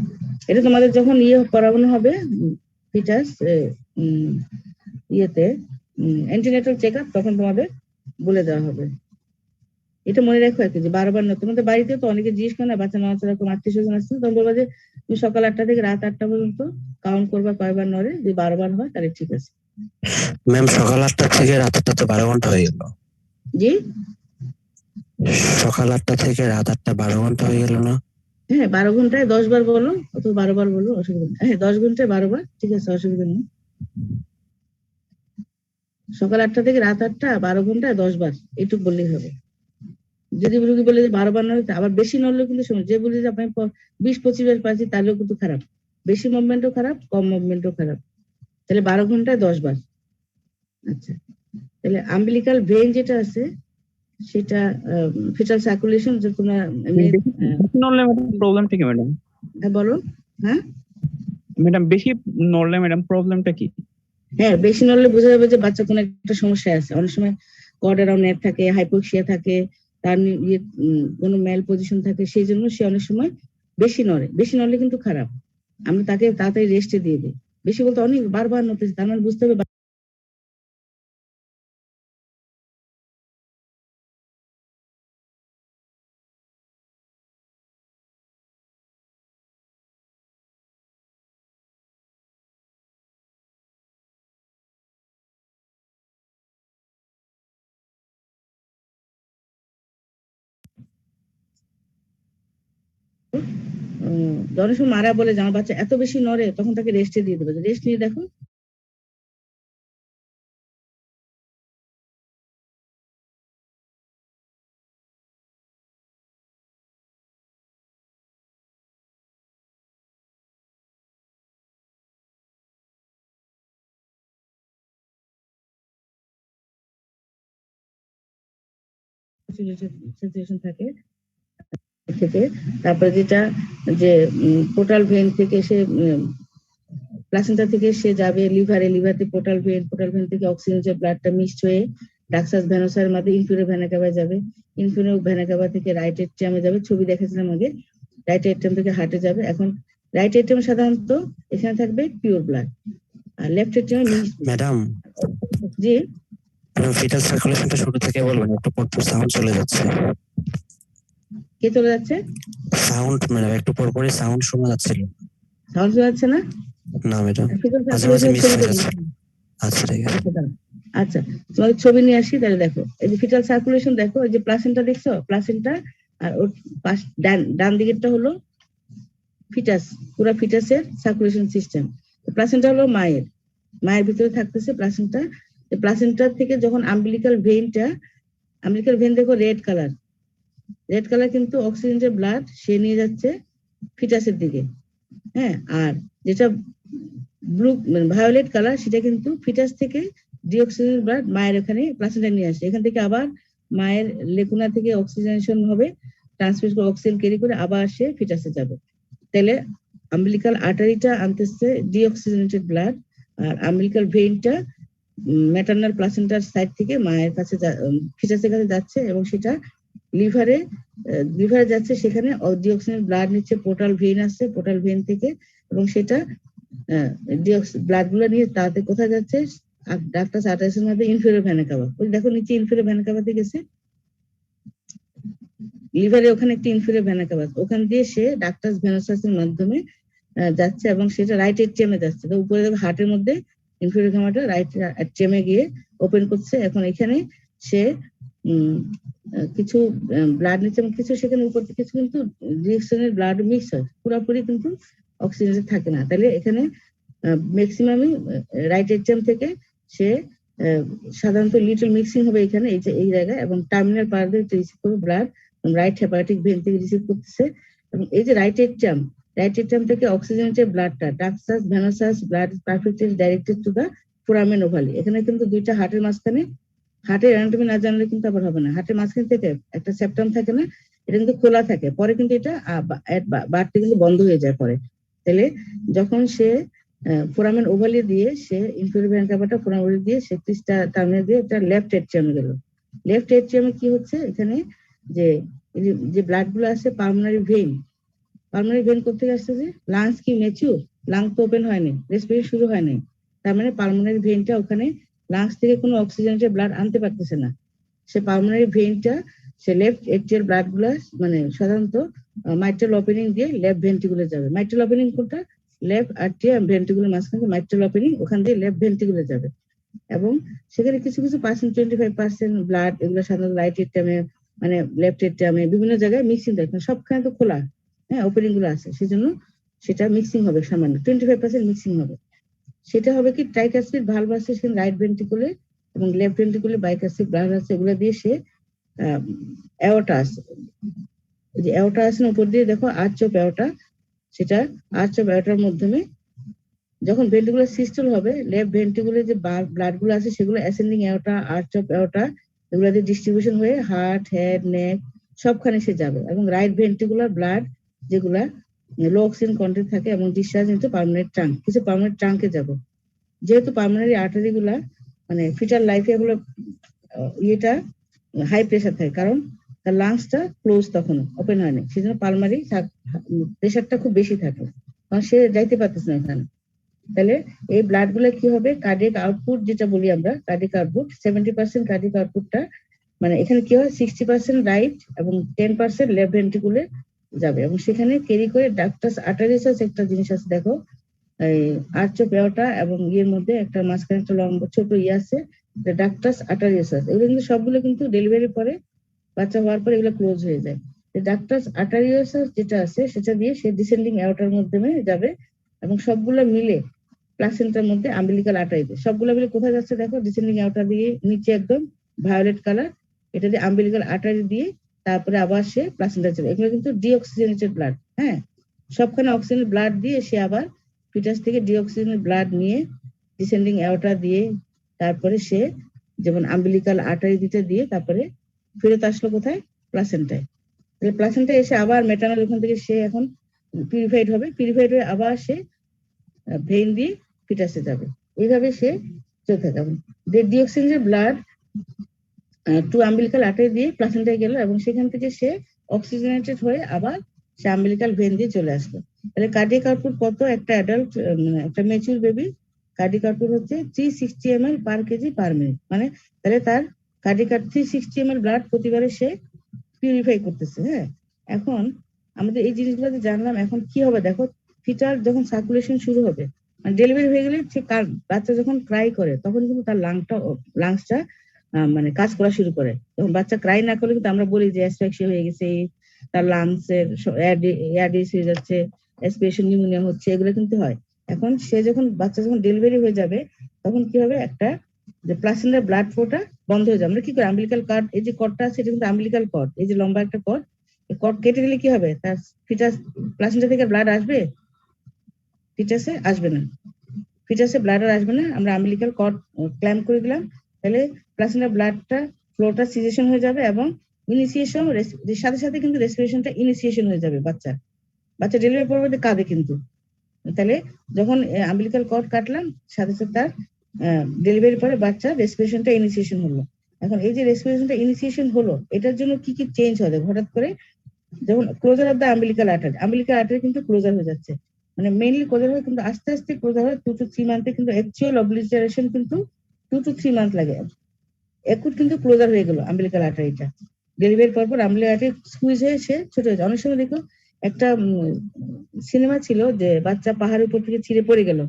এটা তোমাদের যখন করানো হবে ফিটাস ইয়েতে অ্যান্টিনেটাল চেক আপ, তখন তোমাদের বলে দেওয়া হবে। এটা মনে রাখো আর কি, যে 12 বার না। তোমাদের বাড়িতে তো অনেকে জিজ্ঞেস করে না, বাচ্চা নাড়াচাড়া কোনো আত্মীয় স্বজন আসছে, তখন বলবা যে তুমি সকাল 8টা থেকে রাত 8টা পর্যন্ত কাউন্ট করবা কয়বার নড়ে, যদি 12 বার হয় তাহলে ঠিক আছে। ম্যাম সকাল 8টা থেকে রাত 8টা তো 12 ঘন্টা হয়ে গেল। জি, সকাল 8টা থেকে রাত 8টা 12 ঘন্টা হয়ে গেল না? হ্যাঁ, 12 ঘন্টায় 10 বার বলো অথবা 12 বার বলো, অসুবিধা নেই। হ্যাঁ, 10 ঘন্টায় 12 বার, ঠিক আছে, অসুবিধা নেই। সকাল 8টা থেকে রাত 8টা 12 ঘন্টায় 10 বার, এইটুকু বললেই হবে। যদি রুগী বলে যে 12 বার নড়ে, আবার বেশি নড়লে কিন্তু শুনুন, যে বলি যে আপনি 20-25 বার পাচ্ছি, তাহলেও কিন্তু খারাপ। বেশি মুভমেন্টও খারাপ, কম মুভমেন্টও খারাপ। তাহলে 12 ঘন্টায় 10 বার। আচ্ছা, তাহলে আম্বিলিকাল ভেইন যেটা আছে সেটা ফিটাল সার্কুলেশন, যে তোমরা নড়লে ম্যাডাম প্রবলেমটা কি ম্যাডাম? হ্যাঁ বলো। হ্যাঁ ম্যাডাম বেশি নড়লে ম্যাডাম প্রবলেমটা কি? হ্যাঁ, বেশি নড়লে বোঝা যাবে যে বাচ্চা কোনো একটা সমস্যা আছে। অনেক সময় কর্ড অ্যারাউন্ড নেক থাকে, হাইপোক্সিয়া থাকে, তার কোনো ম্যাল পজিশন থাকে, সেই জন্য সে অনেক সময় বেশি নড়ে। বেশি নড়লে কিন্তু খারাপ, আমরা তাকে তাড়াতাড়ি রেস্টে দিয়ে দিই। বেশি বলতে অনেক বারবার নড়তেছে, তার মানে বুঝতে হবে অনেক সময় মারা বলে যে আমার বাচ্চা এত বেশি নড়ে, তখন তাকে রেস্টে দিয়ে দেবে, রেস্ট নিয়ে দেখো। সিচুয়েশন থাকে থেকে। তারপরে যেটা যে পোর্টাল ভেন থেকে সে প্লাসেন্টা থেকে সে যাবে লিভারে, লিভারে পোর্টাল ভেন থেকে অক্সিজেন ব্লাডটা মিক্সড হয়ে ডাক্সাস ভেনোসার মধ্যে ইনফিউরো ভেনা কাভা যাবে, ইনফিউরো ভেনা কাভা থেকে রাইট এট্রিয়ামে যাবে, ছবি দেখেছিলাম আগে, রাইট এট্রিয়াম থেকে হার্টে যাবে। এখন রাইট এট্রিয়ামে সাধারণত এখানে থাকবে পিওর ব্লাড, আর লেফট এট্রিয়ামে মিক্সড। ম্যাডাম জি ম্যাডাম ফিটাল সার্কুলেশনটা শুরু থেকে বলবেন, একটু পর পর সাউন্ড চলে যাচ্ছে। কে চলে যাচ্ছে? সাউন্ড ম্যাডাম একটু পর পরই সাউন্ড শোনা যাচ্ছিল। সাউন্ড শোনা যাচ্ছে না? না ম্যাডাম, ফিটাল মাঝে মাঝে সার্কুলেশন মিস ছবি হয়ে দেখি। যাচ্ছে। আচ্ছা ঠিক আছে। আচ্ছা দাঁড়াও। আচ্ছা, তোমাকে ছবি নিয়ে আসি, তাহলে দেখো এই যে ফিটাল সার্কুলেশন দেখো, এই যে প্লাসেন্টা দেখছো, প্লাসেন্টা আর ওর ডান দিকেরটা হলো ফিটাস, পুরো ফিটাসের সার্কুলেশন সিস্টেম। প্লাসেন্টা হলো মায়ের ভিতরে থাকতেছে প্লাসেন্টা। প্লাসেন্টা থেকে যখন আম্বিলিকাল ভেন দেখো রেড কালার কিন্তু অক্সিজেনের ব্লাড সে নিয়ে যাচ্ছে ফিটাসের দিকে। হ্যাঁ, আর যেটা ব্লু মানে ভায়োলেট কালার, সেটা কিন্তু ফিটাস থেকে ডিঅক্সিজেনের ব্লাড মায়ের এখানে প্লাসেন্টা নিয়ে আসে। এখান থেকে আবার মায়ের লেকুনা থেকে অক্সিজেনেশন হবে, ট্রান্সমিট করে অক্সিজেন ক্যারি করে আবার সে ফিটাসে যাবে। তাহলে আম্বিলিকাল আর্টারিটা আনতেছে ডিঅক্সিজেনেটেড ব্লাড, আর আম্বিলিকাল ভেইনটা ম্যাটারনাল প্লাসেন্টার সাইড থেকে মায়ের কাছে ফিটাসের কাছে যাচ্ছে, এবং সেটা লিভারে যাচ্ছে। সেখানে ডিঅক্সিজেন ব্লাড নিচ্ছে, পোর্টাল ভেইন আসছে, পোর্টাল ভেইন থেকে, এবং সেটা ব্লাড গুলো নিয়ে তাতে কোথায় যাচ্ছে, ডাক্তার আর্টারিসের মধ্যে ইনফেরিয়র ভেনা কাভা। ওই দেখো নিচে ইনফেরিয়র ভেনা কাভাতে গেছে, লিভারে ওখানে একটা ইনফেরিয়র ভেনা কাভা, ওখান দিয়ে সে ডাক্তার ভেনাসাসের মাধ্যমে যাচ্ছে, এবং সেটা রাইট এট্রিয়ামে যাচ্ছে। তো উপরে দেখো হার্টের মধ্যে ইনফেরিয়র ভেনাটা রাইট এট্রিয়ামে গিয়ে ওপেন করছে। এখন এখানে সে কিছু ব্লাড নিচ্ছে, এবং কিছু সেখানে উপর থেকে কিছু কিন্তু ডিঅক্সিজেনের ব্লাড মিক্স হয়, পুরোপুরি কিন্তু অক্সিজেন থাকে না। তাহলে এখানে ম্যাক্সিমামই রাইট এট্রিয়াম থেকে সে সাধারণত লিটল মিক্সিং হবে এখানে এই জায়গায়, এবং টার্মিনাল পার দিয়ে রিসিভ করবে ব্লাড রাইট হেপাটিক ভেন থেকে রিসিভ করতেছে। এবং এই যে রাইট এট্রিয়াম থেকে অক্সিজেনেটেড ব্লাডটা ductus venosus blood perfectly directed to the foramen ovale. এখানে কিন্তু দুইটা হার্টের মাঝখানে, হার্টের অ্যানাটমি না জানলে কিন্তু আবার হবে না, হার্টের মাঝখান থেকে একটা সেপ্টাম থাকে না, এটা কিন্তু খোলা থাকে, পরে কিন্তু এটা বাড়তে কিন্তু বন্ধ হয়ে যায় পরে। তাহলে যখন সে ফোরামেন ওভালি দিয়ে সে ইনফেরিয়র ভেনা কাভাটা ফোরামেন ওভালি দিয়ে সে ক্রিস্টা টার্মিনাল দিয়ে একটা লেফট এট্রিয়ামে গেল। লেফট এট্রিয়ামে কি হচ্ছে, এখানে যে ব্লাড গুলো আছে পালমোনারি ভেইন কোথেকে আসতেছে, লাংস কি ম্যাচিউর, লাং তো ওপেন হয়নি, রেসপিরেশন শুরু হয়নি, তার মানে পালমোনারি ভেইনটা ওখানে লাংস থেকে কোনো অক্সিজেনেটেড ব্লাড আনতে পারতেছে না। সে পালমোনারি ভেইনটা সে লেফট এট্রিয়াল ব্লাড গুলা মানে সাধারণত মাইট্রাল ওপেনিং দিয়ে লেফট ভেন্ট্রিকুলে যাবে। মাইট্রাল ওপেনিং কোনটা, লেফট আর্টিরিয়া ভেন্ট্রিকুলার মাঝখানে মাইট্রাল ওপেনিং, ওখান দিয়ে লেফট ভেন্ট্রিকুলে যাবে। এবং সেখানে কিছু 25% ব্লাড এগুলো সাধারণত রাইট এট্রিয়ামে মানে লেফট এট্রিয়ামে বিভিন্ন জায়গায় মিক্সিং দেখে, সবখানে তো খোলা, হ্যাঁ ওপেনিং গুলো আছে, সেজন্য সেটা মিক্সিং হবে, সামান্য 25% মিক্সিং হবে। সেটা হবে কি ট্রাইকাসপিড ভালভ আছে সেখানে রাইট ভেন্ট্রিকুলে, এবং লেফট ভেন্ট্রিকুলে বাইকাসপিড ভালভ আছে, এগুলো দিয়ে সে অ্যাওর্টা আছে, এই যে অ্যাওর্টা আছে না উপর দিয়ে দেখো আর্চ অফ অ্যাওর্টা, সেটা আর্চ অফ অ্যাওর্টার মাধ্যমে যখন ভেন্ট্রিকুলার সিস্টেম হবে, লেফট ভেন্ট্রিকুলে যে ব্লাড গুলো আছে সেগুলো ascending aorta, arch of aorta, এগুলো দিয়ে ডিস্ট্রিবিউশন হয়ে হার্ট, হেড, নেক সবখানে সে যাবে। এবং রাইট ভেন্ট্রিকুলার ব্লাড যেগুলা লো অক্সিজেন কন্টেন্ট থাকে এবং ডিসচার্জ ইনটু পার্মানেন্ট ট্রাঙ্ক, কিছু পার্মানেন্ট ট্রাঙ্কে যাবে। যেহেতু পার্মানেন্ট আর্টারি গুলা মানে ফিটাল লাইফে এগুলো ইয়েটা হাই প্রেশার থাকে, কারণ তার লাংসটা ক্লোজ তখন ওপেন হয়নি, সেজন্য পালমারি প্রেশারটা খুব বেশি থাকে, কারণ সে যাইতে পারতেছে না এখানে। তাহলে এই ব্লাড গুলো কি হবে, কার্ডিয়াক আউটপুট যেটা বলি আমরা, কার্ডিয়াক আউটপুট 70% কার্ডিয়াক আউটপুটটা মানে এখানে কি হয় 60% রাইট এবং 10% লেফট ভেন্ট্রিকুলে যাবে, এবং সেখানে ক্যারি করে ডাক্টাস আর্টারিয়াস একটা জিনিস আছে দেখো, এই আর্চ অফ অ্যাওর্টা এবং ইয়ের মধ্যে একটা মাঝখানে একটা লম্বা ছোট ইয়ে আছে, ডাক্টাস আর্টারিয়াস। এগুলো কিন্তু সবগুলো কিন্তু ডেলিভারির পরে বাচ্চা হওয়ার পরে এগুলো ক্লোজ হয়ে যায়। ডাক্টাস আর্টারিয়াস যেটা আছে সেটা দিয়ে সে ডিসেন্ডিং অ্যাওর্টার মাধ্যমে যাবে, এবং সবগুলো মিলে প্লাসেন্টার মধ্যে আম্বিলিকাল আর্টারিতে সবগুলো মিলে কোথায় যাচ্ছে দেখো, ডিসেন্ডিং অ্যাওর্টার দিয়ে নিচে একদম ভায়োলেট কালার, এটা দিয়ে আম্বিলিকাল আর্টারি দিয়ে তারপরে আবার সে প্লাসেন্টা যাবে। এগুলো কিন্তু ডিঅক্সিজেনেটেড ব্লাড, হ্যাঁ সবখানে অক্সিজেন ব্লাড দিয়ে সে আবার ফিটাস থেকে ডিঅক্সিজেনের ব্লাড নিয়ে ডিসেন্ডিং অ্যাওর্টা দিয়ে তারপরে সে যেমন আম্বিলিকাল আর্টারি দিতে দিয়ে তারপরে ফেরত আসলো কোথায়, প্লাসেন্টায়। তাহলে প্লাসেন্টায় এসে আবার মেটানল ওখান থেকে সে এখন পিউরিফাইড হয়ে আবার সে ভেইন দিয়ে ফিটাসে যাবে। এইভাবে সে চলতে থাকবে। ডিঅক্সিজেনের ব্লাড টু আম্বিলিকাল আর্টারি দিয়ে প্লাসেন্টায় গেল, এবং সেখান থেকে সে অক্সিজেনেটেড হয়ে আবার সে আম্বিলিকাল ভেন দিয়ে চলে আসলো। তাহলে কার্ডিয়াক আউটপুট কত, একটা অ্যাডাল্ট মানে একটা ম্যাচিউর বেবি কার্ডিক আউটপুট হচ্ছে 360 ml পার কেজি পার মিনিট, মানে তাহলে তার কার্ডিক 360 ml ব্লাড প্রতিবারে সে পিউরিফাই করতেছে। হ্যাঁ, এখন আমাদের এই জিনিসগুলো যে জানলাম, এখন কি হবে দেখো, ফিটার যখন সার্কুলেশন শুরু হবে, মানে ডেলিভারি হয়ে গেলে সে বাচ্চা যখন ক্রাই করে তখন কিন্তু তার লাংসটা মানে কাজ করা শুরু করে। যখন বাচ্চা ক্রাই না করলে কিন্তু আমরা বলি যে অ্যাসফিক্সিয়া হয়ে গেছে, তার লাংসের এয়ারডিস হয়ে যাচ্ছে, অ্যাসপিরেশন নিউমোনিয়া হচ্ছে, এগুলো কিন্তু হয়। এখন সে যখন বাচ্চা যখন ডেলিভারি হয়ে যাবে তখন কি হবে, একটা যে প্লাসেন্টার ব্লাড ফ্লোটা বন্ধ হয়ে যাবে। আমরা কি করি, আম্বিলিকাল কর্ড, এই যে কর্ডটা আছে এটা কিন্তু আম্বিলিকাল কর্ড, এই যে লম্বা একটা কর্ড, এই কর্ড কেটে দিলে কি হবে, তার ফিটাস প্লাসেন্টা থেকে ব্লাড আসবে, ফিটাসে আসবে না, ফিটাসে ব্লাড আর আসবে না। আমরা আম্বিলিকাল কর্ড ক্ল্যাম্প করে দিলাম, তাহলে প্লাসেন্টার ব্লাডটা ফ্লোটা সিজেশন হয়ে যাবে এবং ইনিশিয়েশন সাথে সাথে কিন্তু রেসপিরেশনটা ইনিশিয়েশন হয়ে যাবে। বাচ্চা ডেলিভারি পরবর্তী কাঁদে কিন্তু, তাহলে যখন আম্বিলিকাল কর্ড কাটলাম সাথে সাথে তার ডেলিভারি পরে বাচ্চা রেসপিরেশনটা ইনিশিয়েশন হলো। এখন এই যে রেসপিরেশনটা ইনিশিয়েশন হলো, এটার জন্য কি কি চেঞ্জ হবে হঠাৎ করে, যখন closure of the umbilical artery কিন্তু ক্লোজার হয়ে যাচ্ছে, মানে মেইনলি ক্লোজার হয় কিন্তু আস্তে আস্তে ক্লোজার হয় 2 to 3 মান্থে, কিন্তু অ্যাকচুয়াল অবলিটারেশন কিন্তু 2 to 3 মান্থ লাগে। একুট কিন্তু ক্লোজার হয়ে গেল আম্বিলিকাল আর্টারিটা, ডেলিভারির পর আম্বিলিকাল আর্টারি স্কুইজ হয়ে সে ছোট হয়েছে। অনেক সময় দেখো একটা সিনেমা ছিল যে বাচ্চা পাহাড়ের উপর থেকে ছিঁড়ে পড়ে গেল,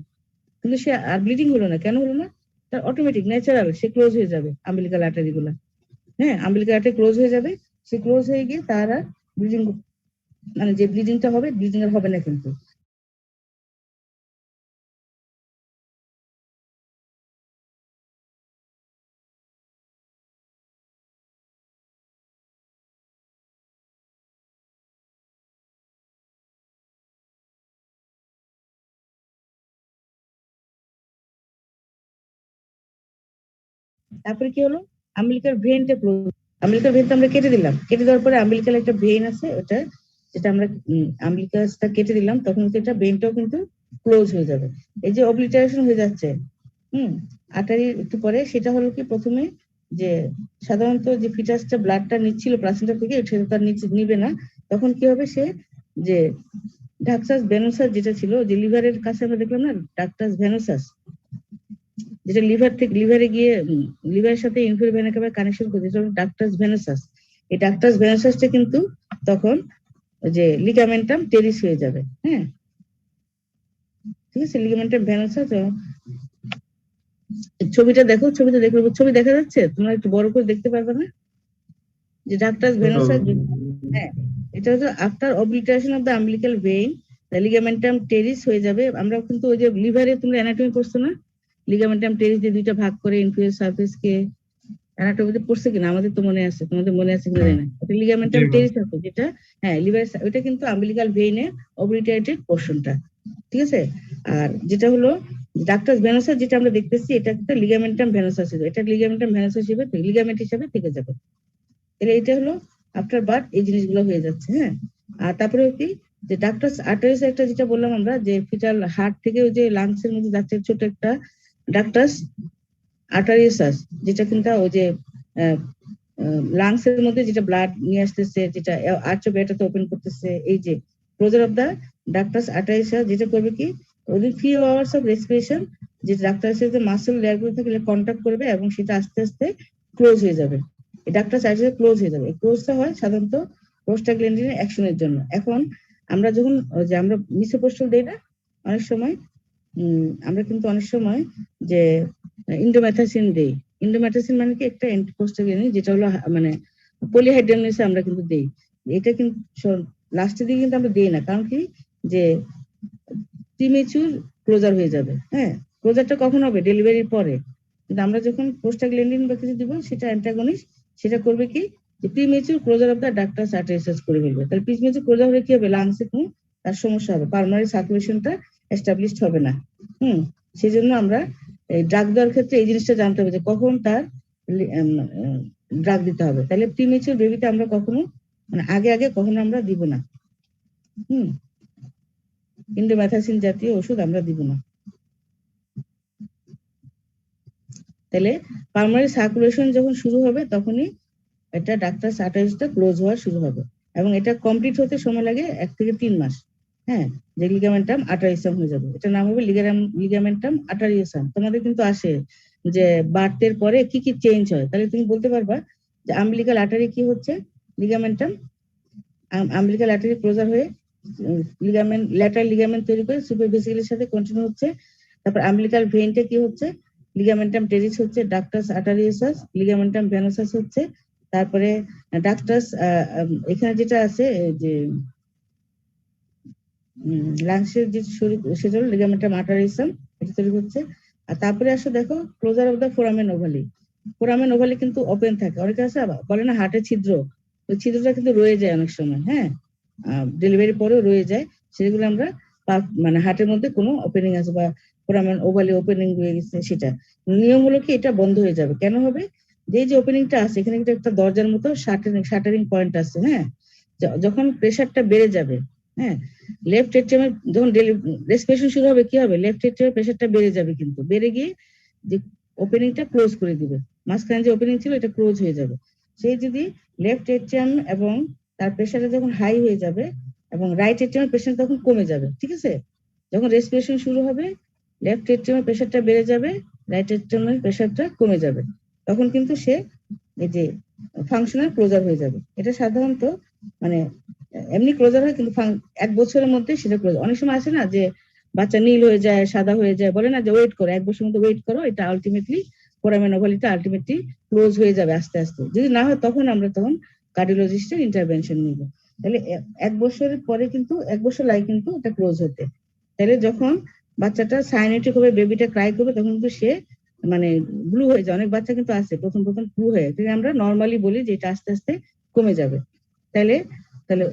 কিন্তু সে আর ব্লিডিং হলো না, কেন হলো না, তার অটোমেটিক ন্যাচারাল সে ক্লোজ হয়ে যাবে আম্বিলিকাল আর্টারি গুলা। হ্যাঁ, আম্বিলিকাল আর্টারি ক্লোজ হয়ে যাবে, সে ক্লোজ হয়ে গিয়ে তার আর ব্লিডিং, মানে যে ব্লিডিংটা হবে, ব্লিডিং আর হবে না কিন্তু। তারপরে কি হলো, আম্বিলিকাল ভেইনটা ক্লোজ, আম্বিলিকাল ভেইনটা আমরা কেটে দিলাম, কেটে দেওয়ার পরে আম্বিলিকাল একটা ভেইন আছে, ওটা যেটা আমরা আম্বিলিকাসটা কেটে দিলাম, তখন এটা ভেইনটাও কিন্তু ক্লোজ হয়ে যাবে। এই যে অবলিটারেশন হয়ে যাচ্ছে আর্টারি একটু পরে, সেটা হলো কি, প্রথমে যে সাধারণত যে ফিটাসটা ব্লাডটা নিচ্ছিল প্লাসেন্টা থেকে, সেটা তার নিবে না, তখন কি হবে, সে যে ডাক্টাস ভেনোসাস যেটা ছিল, যে লিভারের কাছে আমরা দেখলাম না ডাক্টাস ভেনোসাস, যেটা লিভারে গিয়ে লিভারের সাথে ইনফেরিয়র ভেনা ক্যাভা কানেকশন করে, যেটা ডাক্টাস ভেনোসাস, এই ডাক্টাস ভেনোসাসটা কিন্তু তখন যে লিগামেন্টাম টেরিস হয়ে যাবে। হ্যাঁ, ঠিক আছে, লিগামেন্টাম ভেনোসাস। ছবিটা দেখো, ছবিটা দেখো, ছবি দেখা যাচ্ছে, তোমরা একটু বড় করে দেখতে পারবে না, যে ডাক্টাস ভেনোসাস। হ্যাঁ, এটা হচ্ছে after obliteration of the umbilical vein the ligamentum teres হয়ে যাবে। আমরা কিন্তু ওই যে লিভারে তোমরা অ্যানাটমি পড়ছো না, লিগামেন্টাম টেরিস দিয়ে দুইটা ভাগ করে ইনফিরিয়র সারফেস কে, অ্যানাটমিতে পড়ছে কিনা, আমাদের তো মনে আছে, তোমাদের মনে আছে কিনা জানি না, এটা লিগামেন্টাম টেরিস আছে যেটা, হ্যাঁ লিভার, ওইটা কিন্তু আম্বিলিকাল ভেইনের অবলিটারেটেড পোরশনটা, ঠিক আছে। আর যেটা হলো ডাক্টাস ভেনোসাস যেটা আমরা দেখতেছি, এটা একটা লিগামেন্টাম ভেনোসাস, এটা লিগামেন্টাম ভেনোসাস হিসেবে লিগামেন্ট হিসেবে থেকে যাবে। তাহলে এটা হলো আফটার বার্থ এই জিনিসগুলো হয়ে যাচ্ছে। হ্যাঁ, আর তারপরে কি, যে ডাক্টাস আর্টারিস একটা যেটা বললাম আমরা, যে ফিটাল হার্ট থেকে ওই যে লাংস এর মধ্যে যাচ্ছে ছোট একটা ডাক্টাস আর্টারিয়াস, যেটা কিন্তু ওই যে লাংস এর মধ্যে যেটা ব্লাড নিয়ে আসতেছে, যেটা আর্চোবেটাতে ওপেন করতেছে, এই যে ক্লোজার অফ দা ডাক্টাস আর্টারিয়াস, যেটা করবে কি, within few hours of respiration, যে ডাক্টাসের যে মাসল লেয়ার গুলো থাকে কন্ট্যাক্ট করবে এবং সেটা আস্তে আস্তে ক্লোজ হয়ে যাবে, এই ডাক্টাস আর্টারিয়াস ক্লোজ হয়ে যাবে। এই ক্লোজটা হয় সাধারণত প্রোস্টাগ্ল্যান্ডিনের অ্যাকশনের জন্য। এখন আমরা যখন যে আমরা মিসোপ্রোস্টাল দেই না, অনেক সময় আমরা কিন্তু অনেক সময় যে ইন্ডোমেথাসিন দেই, ইন্ডোমেথাসিন মানে কি একটা অ্যান্টিপ্রোস্টাগ্ল্যান্ডিন, যেটা হলো মানে পলিহাইড্রামনেসে আমরা কিন্তু দেই। এটা কিন্তু লাস্টের দিকে কিন্তু আমরা দেই না, কারণ কি, যে প্রিমেচুর ক্লোজার হয়ে যাবে। হ্যাঁ, ক্লোজারটা কখন হবে, ডেলিভারির পরে। কিন্তু আমরা যখন প্রোস্টাগ্ল্যান্ডিন বা কিছু দিব, সেটা অ্যান্টাগনিস্ট, সেটা করবে কি, যে premature closure of the ductus arteriosus করে ফেলবে। তাহলে প্রিমেচুর ক্লোজার হলে কি হবে, লাংসে কোনো তার সমস্যা হবে, পালমারি সার্কুলেশনটা এস্টাবলিশড হবে না। সেই জন্য আমরা এই ড্রাগ দেওয়ার ক্ষেত্রে এই জিনিসটা জানতে হবে যে কখন তার ড্রাগ দিতে হবে। তাহলে প্রিমেচুর বেবিতে আমরা কখনো, মানে আগে আগে কখনো আমরা দিব না, ইন্ডোমেথাসিন জাতীয় ওষুধ আমরা দিব না। তাহলে পালমারি সার্কুলেশন যখন শুরু হবে, তখনই এটা ডাক্তার আর্টারিয়াসটা ক্লোজ হওয়া শুরু হবে, এবং এটা কমপ্লিট হতে সময় লাগে 1 থেকে 3 মাস। হ্যাঁ, যে লিগামেন্টাম আর্টারিয়াসাম হয়ে যাবে, এটা নাম হবে লিগামেন্টাম আর্টারিয়াসাম। তোমাদের কিন্তু আসে যে বার্থের পরে কি কি চেঞ্জ হয়, তাহলে তুমি বলতে পারবা যে আম্বিলিকাল আর্টারি কি হচ্ছে, লিগামেন্টাম আম্বিলিকাল আর্টারি ক্লোজার হয়ে লিগামেন্ট ল্যাটারাল লিগামেন্ট তৈরি করে সুপারভেসিকুলার সাথে কন্টিনিউ হচ্ছে। তারপর আম্বিলিকাল ভেইনটা কি হচ্ছে, লিগামেন্টাম টেরিস হচ্ছে, ডাক্টাস আর্টারিয়াসাস, লিগামেন্টাম ভেনোসাস হচ্ছে, তারপরে ডাক্টাস এখানে যেটা আছে যে লাংসের যে শরীর সেটা হলো লিগামেন্টাম আর্টারিয়াসাম, এটা তৈরি হচ্ছে। আর তারপরে আসো দেখো closure of the foramen ovale. Foramen ovale কিন্তু ওপেন থাকে, অনেকে আছে বলে না হার্টের ছিদ্র, ওই ছিদ্রটা কিন্তু রয়ে যায় অনেক সময়, হ্যাঁ, ডেলিভারি পরেও রয়ে যায়, সেগুলো আমরা মানে হার্টের মধ্যে কোনো ওপেনিং আছে বা ফোরামেন ওভালি ওপেনিং হয়ে গেছে, সেটা নিয়ম হলো কি এটা বন্ধ হয়ে যাবে। কেন হবে, যে ওপেনিংটা আছে এখানে কিন্তু একটা দরজার মতো শাটারিং পয়েন্ট আছে, হ্যাঁ, যখন প্রেসারটা বেড়ে যাবে, হ্যাঁ, লেফট এট্রিয়ামে যখন রেসপিরেশন শুরু হবে কি হবে, লেফট এট্রিয়ামে প্রেসারটা বেড়ে যাবে, কিন্তু বেড়ে গিয়ে যে ওপেনিংটা ক্লোজ করে দিবে, মাঝখানে যে ওপেনিং ছিল এটা ক্লোজ হয়ে যাবে। সেই যদি লেফট এট্রিয়াম এবং তার প্রেসারটা যখন হাই হয়ে যাবে এবং রাইট এট্রিয়ামের প্রেসার তখন কমে যাবে, ঠিক আছে, যখন রেসপিরেশন শুরু হবে লেফট এট্রিয়ামের প্রেসারটা বেড়ে যাবে, রাইট এট্রিয়ামের প্রেসারটা কমে যাবে, তখন কিন্তু সে এই যে ফাংশনাল ক্লোজার হয়ে যাবে। এটা সাধারণত মানে এমনি ক্লোজার হয়, কিন্তু 1 বছরের মধ্যে সেটা ক্লোজার। অনেক সময় আছে না যে বাচ্চা নীল হয়ে যায়, সাদা হয়ে যায়, বলে না যে ওয়েট করো 1 বছরের মধ্যে ওয়েট করো, এটা আলটিমেটলি ফোরামেন ওভালিটা আলটিমেটলি ক্লোজ হয়ে যাবে আস্তে আস্তে। যদি না হয় তখন আমরা কার্ডিওলজিস্টের ইন্টারভেনশন নিব। তাহলে 1 বছরের পরে কিন্তু 1 বছর লাগে কিন্তু এটা ক্লোজ হতে। তাহলে যখন বাচ্চাটা সাইনেটিক হবে, বেবিটা ক্রাই করবে, তখন কিন্তু সে মানে ব্লু হয়ে যায়। অনেক বাচ্চা কিন্তু আছে প্রথম ব্লু হয়ে, আমরা নর্মালি বলি যে এটা আস্তে আস্তে কমে যাবে। তাহলে তাহলে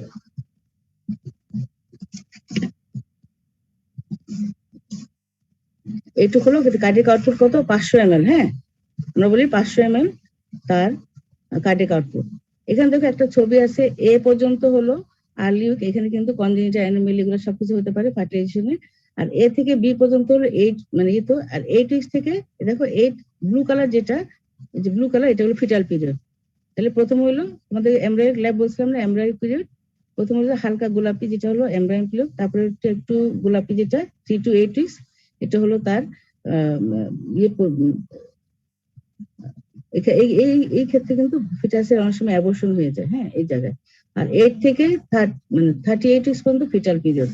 এইটুকু হলো কার্ডিয়াক আউটপুট কত, 500 ml, হ্যাঁ, আমরা বলি 500 ml তার কার্ডিয়াক আউটপুট। এখানে দেখো একটা ছবি আছে, এ পর্যন্ত হলো আর্লি উইক, এখানে কিন্তু কনজেনিটাল অ্যানোমালি এগুলো সবকিছু হতে পারে ফার্টিলাইজেশনে। আর এ থেকে বি পর্যন্ত হলো 8 মানে তো, আর 8 উইকস থেকে দেখো 8 ব্লু কালার যেটা, এই যে ব্লু কালার এটা হলো ফিটাল পিরিয়ড। তাহলে প্রথম হলো আমাদের এমব্রায়োনিক ল্যাব বলছিলাম না, এমব্রায়োনিক পিরিয়ড, প্রথম হলো হালকা গোলাপি যেটা হলো এমব্রায়োনিক পিরিয়ড, তারপরে একটু গোলাপি যেটা 3 to 8 উইকস, এটা হলো তার এই ক্ষেত্রে কিন্তু ফিটাসের অনেক সময় অ্যাবর্শন হয়ে যায়, হ্যাঁ, এই জায়গায়। আর 8 থেকে 38 উইকস পর্যন্ত ফিটাল পিরিয়ড,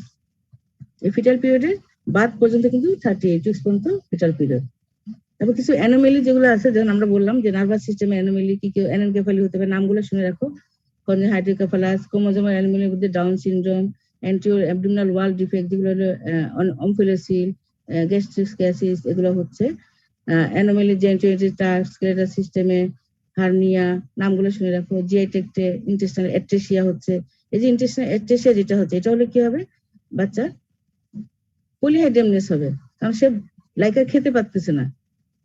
এই ফিটাল পিরিয়ডের বাদ পর্যন্ত কিন্তু 38 উইকস পর্যন্ত ফিটাল পিরিয়ড। তারপর কিছু অ্যানোমেলি যেগুলো আছে, যেমন আমরা বললাম যে নার্ভাস সিস্টেমে অ্যানোমেলি কি কি, অ্যানেনকেফালি হতে পারে, নামগুলো শুনে রাখো, কনজেনিটাল হাইড্রোকেফালাস, ক্রোমোজোমাল অ্যানোমেলির মধ্যে Down syndrome, anterior abdominal wall defect যেগুলো হলো অমফিলোসিল, গ্যাস্ট্রিক্যাসিস, এগুলো হচ্ছে অ্যানোমেলি জেন্টোয়েটিটাস স্কেলেটাল সিস্টেমে, হার্নিয়া, নামগুলো শুনে রাখো, জিআই ট্র্যাক্টে ইন্টেস্টাইনাল অ্যাট্রেসিয়া হচ্ছে। এই যে ইন্টেস্টাইনাল অ্যাট্রেসিয়া যেটা হচ্ছে, এটা হলে কি হবে, বাচ্চা পলিহাইড্রামনেস হবে, কারণ সে লাইকার খেতে পারতেছে না।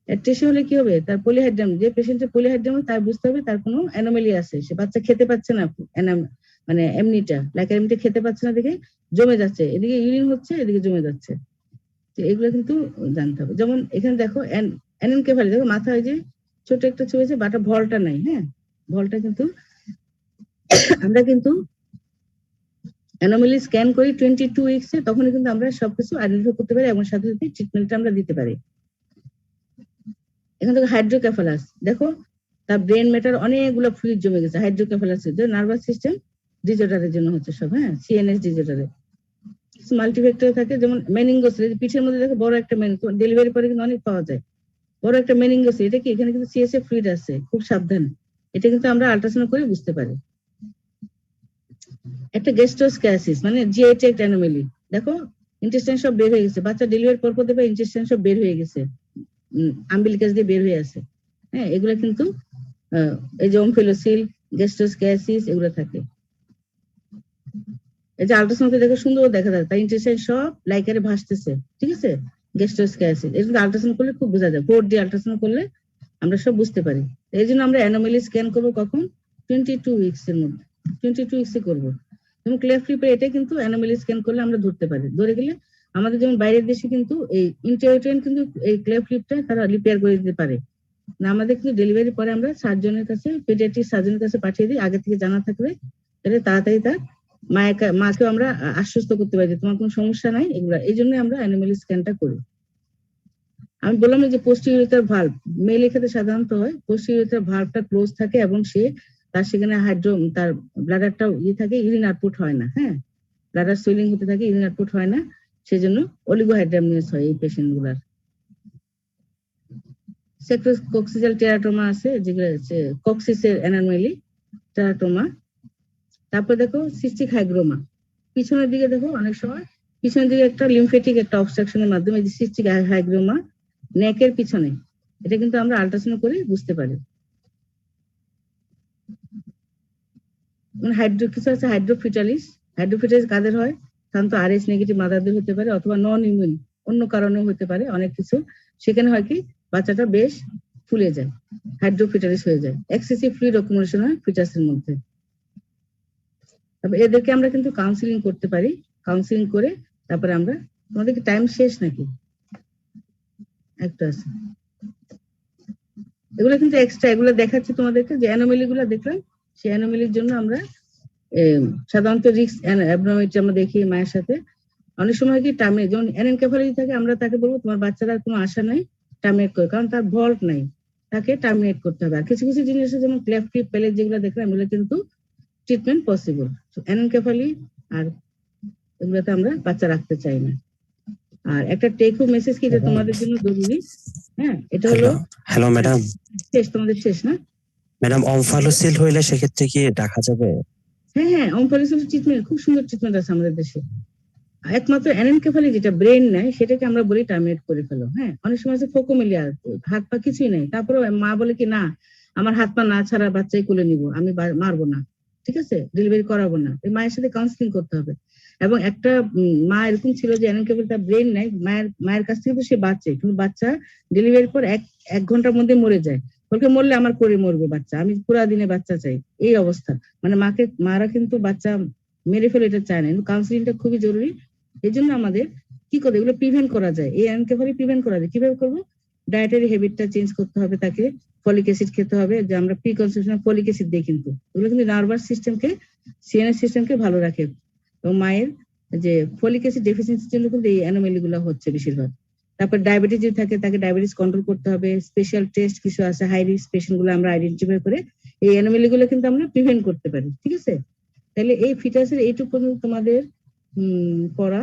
অ্যাট্রেসিয়া হলে কি হবে, তার পলিহাইড্রাম, যে পেশেন্টের পলিহাইড্রাম তার বুঝতে হবে তার কোনো অ্যানোমালি আছে, সে বাচ্চা খেতে পাচ্ছে না, মানে এমনিটা লাইকার এমনিটা খেতে পাচ্ছে না দেখে জমে যাচ্ছে, এদিকে ইউরিন হচ্ছে এদিকে জমে যাচ্ছে। এগুলো কিন্তু জানতে হবে। যেমন এখানে দেখো অ্যানেনকেফালি, দেখো মাথায় যে ছোট একটা ছবি আছে, বাটা ভলটা নাই, হ্যাঁ, ভলটা কিন্তু আমরা কিন্তু অ্যানোমালি স্ক্যান করি 22 উইকসে, তখন কিন্তু আমরা সবকিছু আইডেন্টিফাই করতে পারি এবং সাথে সাথে ট্রিটমেন্টটা আমরা দিতে পারি। এখান থেকে হাইড্রোকেফালাস, দেখো তার ব্রেন ম্যাটার অনেকগুলো ফ্লুইড জমে গেছে, হাইড্রোকেফালাস নার্ভাস সিস্টেম ডিজঅর্ডারের জন্য হচ্ছে সব, হ্যাঁ, সিএনএস ডিজঅর্ডারে মাল্টিফ্যাক্টর থাকে, যেমন মেনিনগোস, পিঠের মধ্যে দেখো বড় একটা ডেলিভারি পরে কিন্তু অনেক পাওয়া যায়, বড় একটা মেনিনগোস, এটা কি এখানে কিন্তু সিএসএফ ফ্লুইড আছে, খুব সাবধান, এটা কিন্তু আমরা আল্ট্রাসাউন্ড করে বুঝতে পারি। একটা গ্যাস্ট্রোস্ক্যাসিস মানে জিআই ট্র্যাক্ট অ্যানোমালি, দেখো ইন্টেস্টাইন সব বের হয়ে গেছে, বাচ্চা ডেলিভারি পর দেখবে ইন্টেস্টাইন সব বের হয়ে গেছে, আম্বিলিকাস দিয়ে বের হয়ে আছে, হ্যাঁ, এগুলো কিন্তু এই যে অমফিলোসিল, গ্যাস্ট্রোস্ক্যাসিস এগুলো থাকে। এই যে আল্ট্রাসাউন্ডে দেখে সুন্দর দেখা যায়, তাই ইন্টেস্টাইন সব লাইকারে ভাসতেছে, ঠিক আছে, গ্যাস্ট্রোস্ক্যাসিস, এটা আল্ট্রাসাউন্ড করলে খুব বোঝা যায়, 4D আল্ট্রাসাউন্ড করলে আমরা সব বুঝতে পারি। এই জন্য আমরা অ্যানোমালি স্ক্যান করবো কখন, 22 উইকস এর মধ্যে, 22 উইকসে করবো। যেমন ক্লেফট লিপে এটা কিন্তু অ্যানোমালি স্ক্যান করলে আমরা ধরতে পারি, ধরে গেলে আমাদের যেমন বাইরের দেশে কিন্তু এই ইন্টারভিউটেন কিন্তু এই ক্লেফট লিপটা তারা রিপেয়ার করে দিতে পারে না, আমাদের কিন্তু ডেলিভারি পরে আমরা সার্জনের কাছে, পেডিয়াট্রিক সার্জনের কাছে পাঠিয়ে দিই, আগে থেকে জানা থাকবে, তাহলে তাড়াতাড়ি তার মাকেও আমরা আশ্বস্ত করতে পারি যে তোমার কোনো সমস্যা নাই, এগুলা এই জন্য আমরা অ্যানোমালি স্ক্যানটা করি। আমি বললাম না যে পোস্টিরিয়র ভাল্ব মেল ক্ষেত্রে সাধারণত হয়, পোস্টিরিয়র ভাল্বটা ক্লোজ থাকে এবং তার সেখানে তার ব্লাডারটা থাকে, ইউরিন আউটপুট হয় না, হ্যাঁ, ব্লাডার সুইলিং হতে থাকে, ইউরিন আউটপুট হয় না, সেজন্য অলিগোহাইড্রামনিয়াস হয় এই পেশেন্ট গুলার। কক্সিজাল টেরাটোমা আছে, যেগুলো কক্সিসের অ্যানোমালি টেরাটোমা। তারপর দেখো সিস্টিক হাইগ্রোমা, পিছনের দিকে দেখো অনেক সময় পিছনের দিকে একটা লিমফেটিক একটা অবস্ট্রাকশনের মাধ্যমে যে সিস্টিক হাইগ্রোমা নেকের পিছনে, এটা কিন্তু আমরা আল্ট্রাসাউন্ড করে বুঝতে পারি। কিছু আছে হাইড্রোফিটালিস কাদের হয়? সাধারণত RH নেগেটিভ মাদারদের হতে পারে, অথবা নন ইমিউন অন্য কারণেও হতে পারে, অনেক কিছু। সেখানে হয় কি বাচ্চাটা বেশ ফুলে যায়, হাইড্রোফিটালিস হয়ে যায়, এক্সেসিভ ফ্লুইড অ্যাকুমুলেশন হয় ফিটাসের মধ্যে। তারপর এদেরকে আমরা কিন্তু কাউন্সিলিং করতে পারি, কাউন্সিলিং করে তারপরে আমরা, তোমাদের কি টাইম শেষ নাকি? একটা আছে, এগুলো কিন্তু এক্সট্রা, এগুলো দেখাচ্ছি তোমাদেরকে যে অ্যানোমালি গুলো দেখলাম, সেই অ্যানোমালির জন্য আমরা সাধারণত রিস্ক অ্যাবনর্মালিটি আমরা দেখি মায়ের সাথে। অনেক সময় কি টার্মিনেট, যখন অ্যানএনকেফালাইটিস থাকে আমরা তাকে বলবো তোমার বাচ্চাটার কোনো আশা নাই, টার্মিনেট করে, কারণ তার ভল্ট নাই, তাকে টার্মিনেট করতে হবে। আর কিছু কিছু জিনিস আছে যেমন ক্লেফট লিপ প্যালেট যেগুলো দেখলাম, এগুলো কিন্তু ট্রিটমেন্ট পসিবল। অ্যানএনকেফালি আর এগুলোতে আমরা বাচ্চা রাখতে চাই না। আর একটা টেক হোম মেসেজ কি, এটা তোমাদের জন্য জরুরি, হ্যাঁ, এটা হলো, হ্যালো ম্যাডাম, শেষ, তোমাদের শেষ না ম্যাডাম অমফালোসিল হইলে সেক্ষেত্রে কি ডাকা যাবে? হ্যাঁ, অমফালোসিল ট্রিটমেন্ট খুব সুন্দর ট্রিটমেন্ট আছে আমাদের দেশে। একমাত্র অ্যানেনকেফালি যেটা ব্রেন নাই সেটাকে আমরা বলি টার্মিনেট করে ফেলো। হ্যাঁ, অনেক সময় আছে ফোকোমিলিয়া, হাত পা কিছুই নাই, তারপরে মা বলে কি না আমার হাত পা না ছাড়া বাচ্চাই কোলে নিব, আমি মারবো না, ঠিক আছে, ডেলিভারি করাবো না। এই মায়ের সাথে কাউন্সিলিং করতে হবে। এবং একটা মা এরকম ছিল যে অ্যানেনকেফালি তার ব্রেন নাই, মায়ের কাছ থেকে তো সে বাচ্চা, কিন্তু বাচ্চা ডেলিভারির পর এক ঘন্টার মধ্যে মরে যায়। বলকে মরলে আমার করে মরবে বাচ্চা, আমি পুরা দিনে বাচ্চা চাই, এই অবস্থা। মানে মারা কিন্তু বাচ্চা মেরে ফেলে এটা চায় না, কিন্তু কাউন্সিলিংটা খুবই জরুরি। এই জন্য আমাদের কি করে এগুলো প্রিভেন্ট করা যায়, এই অ্যানকেফালি প্রিভেন্ট করা যায় কিভাবে করবো? ডায়েটারি হ্যাবিটটা চেঞ্জ করতে হবে, তাকে ফলিক অ্যাসিড খেতে হবে, যে আমরা প্রি কনসেপশনাল ফলিক অ্যাসিড দিই, কিন্তু এগুলো কিন্তু নার্ভাস সিস্টেমকে, সিএনএস সিস্টেমকে ভালো রাখে। এবং মায়ের যে ফলিক অ্যাসিড ডেফিসিয়েন্সির জন্য কিন্তু এই অ্যানোমালি গুলো হচ্ছে বেশিরভাগ। তারপর ডায়াবেটিস যদি থাকে তাকে ডায়াবেটিস কন্ট্রোল করতে হবে, স্পেশাল টেস্ট কিছু আছে, হাই রিস্ক পেশেন্ট গুলো আমরা আইডেন্টিফাই করে এই অ্যানোমালি গুলো কিন্তু আমরা প্রিভেন্ট করতে পারি, ঠিক আছে? তাহলে এই ফিটাসের এইটুকু পর্যন্ত তোমাদের পড়া।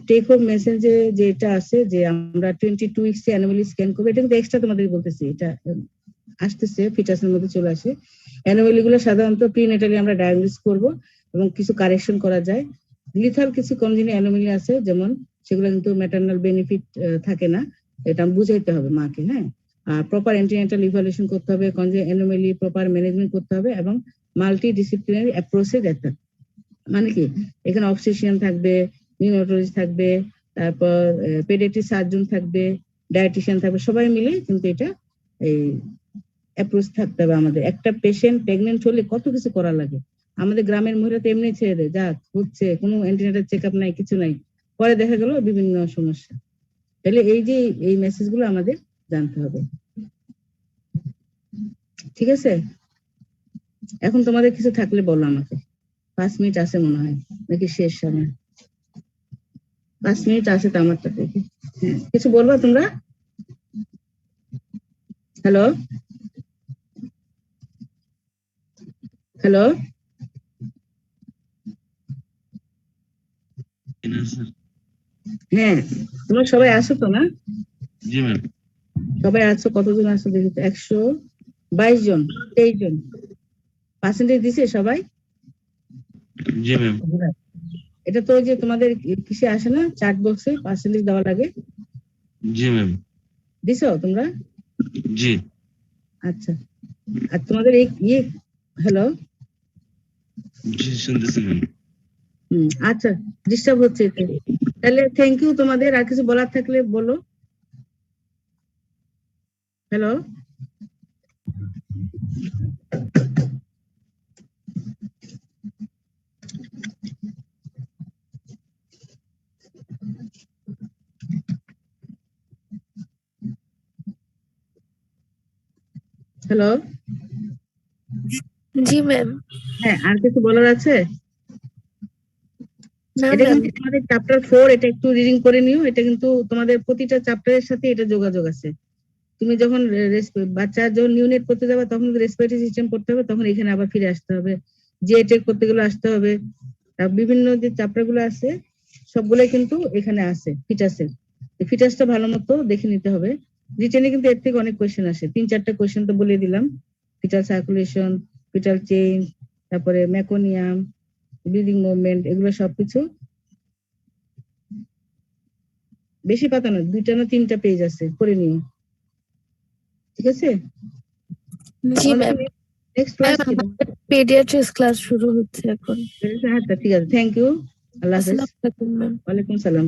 টেক হোম মেসেজে যেটা আছে যে আমরা 22 উইকস অ্যানুয়ালি স্ক্যান করবো, এটা কিন্তু এক্সট্রা তোমাদের বলতেছি, এটা আসতেছে ফিটাসের মধ্যে চলে আসে। অ্যানুয়ালি গুলো সাধারণত প্রিনেটালি আমরা ডায়াগনোস করব এবং কিছু কারেকশন করা যায়। লিথাল কিছু কনজেনিটাল অ্যানোমালি আছে, যেমন সেগুলো কিন্তু ম্যাটারনাল বেনিফিট থাকে না, এটা বুঝাইতে হবে মাকে। হ্যাঁ, প্রপার অ্যান্টিনেটাল ইভালুয়েশন করতে হবে, কনজেনিটাল অ্যানোমালি প্রপার ম্যানেজমেন্ট করতে হবে, এবং মাল্টি ডিসিপ্লিনারি অ্যাপ্রোচে যেতে। মানে কি এখানে অবসেশিয়ান থাকবে, নিউরোলজিস্ট থাকবে, তারপর পেডিয়াট্রিক সার্জন থাকবে, ডায়েটিশিয়ান থাকবে, সবাই মিলে কিন্তু এটা এই অ্যাপ্রোচ থাকতে হবে আমাদের। একটা পেশেন্ট প্রেগনেন্ট হলে কত কিছু করা লাগে, আমাদের গ্রামের মহিলা তো এমনি ছেড়ে দেয়, যাক হচ্ছে, কোনো অ্যান্টিনেটাল চেক আপ নাই, কিছু নাই, পরে দেখা গেল বিভিন্ন সমস্যা। তাহলে এই যে এই মেসেজ গুলো আমাদের জানতে হবে, ঠিক আছে? এখন তোমাদের কিছু থাকলে বলো আমাকে। 5 মিনিট আছে মনে হয়, নাকি শেষ সময়? 5 মিনিট আছে তো আমারটা থেকে। হ্যাঁ, কিছু বলবা তোমরা? হ্যালো হ্যালো, হ্যাঁ, তোমরা সবাই আসো তো না? জি ম্যাম। সবাই আছো? কতজন আছো দেখি তো? 122 জন, 23 জন। পার্সেন্টেজ দিছে সবাই? জি ম্যাম। এটা তো যে তোমাদের কিসে আসে না, চার্ট বক্সে পার্সেন্টেজ দেওয়া লাগে? জি ম্যাম। দিছো তোমরা? জি। আচ্ছা, আর তোমাদের এই হ্যালো, জি শুনতেছি ম্যাম। আচ্ছা, ডিস্টার্ব হচ্ছে এতে। তাহলে থ্যাংক ইউ তোমাদের, আর কিছু বলার থাকলে বলো। হ্যালো, হ্যালো, জি ম্যাম। হ্যাঁ, আর কিছু বলার আছে? এটা কিন্তু তোমাদের চ্যাপ্টার 4, এটা একটু রিডিং করে নিও। এটা কিন্তু তোমাদের প্রতিটা চ্যাপ্টারের সাথে এটা যোগাযোগ আছে। তুমি যখন বাচ্চা যখন নিউনেট করতে যাবে তখন রেসপিরেটরি সিস্টেম পড়তে হবে, তখন এখানে আবার ফিরে আসতে হবে। যে টেক করতে গেলে আসতে হবে। আর বিভিন্ন যে চ্যাপ্টার গুলো আছে সবগুলোই কিন্তু এখানে আছে ফিটাসের। ফিটাসটা ভালো মতো দেখে নিতে হবে। রিটেনে কিন্তু এর থেকে অনেক কোয়েশ্চেন আসে, 3-4টা কোয়েশ্চেন তো বলে দিলাম। ফিটাল সার্কুলেশন, ফিটাল চেঞ্জ, তারপরে মেকোনিয়াম, ব্রিদিং মুভমেন্ট, এগুলো সবকিছু বেশি পাতা না, 2টা না 3টা পেজ আছে, করে নিও। ঠিক আছে? জি ma'am. Next class pediatrics class শুরু হচ্ছে এখন। আচ্ছা, ঠিক আছে, থ্যাংক ইউ। আল্লাহ হাফেজ। আসসালামু আলাইকুম ম্যাম। ওয়ালাইকুম সালাম।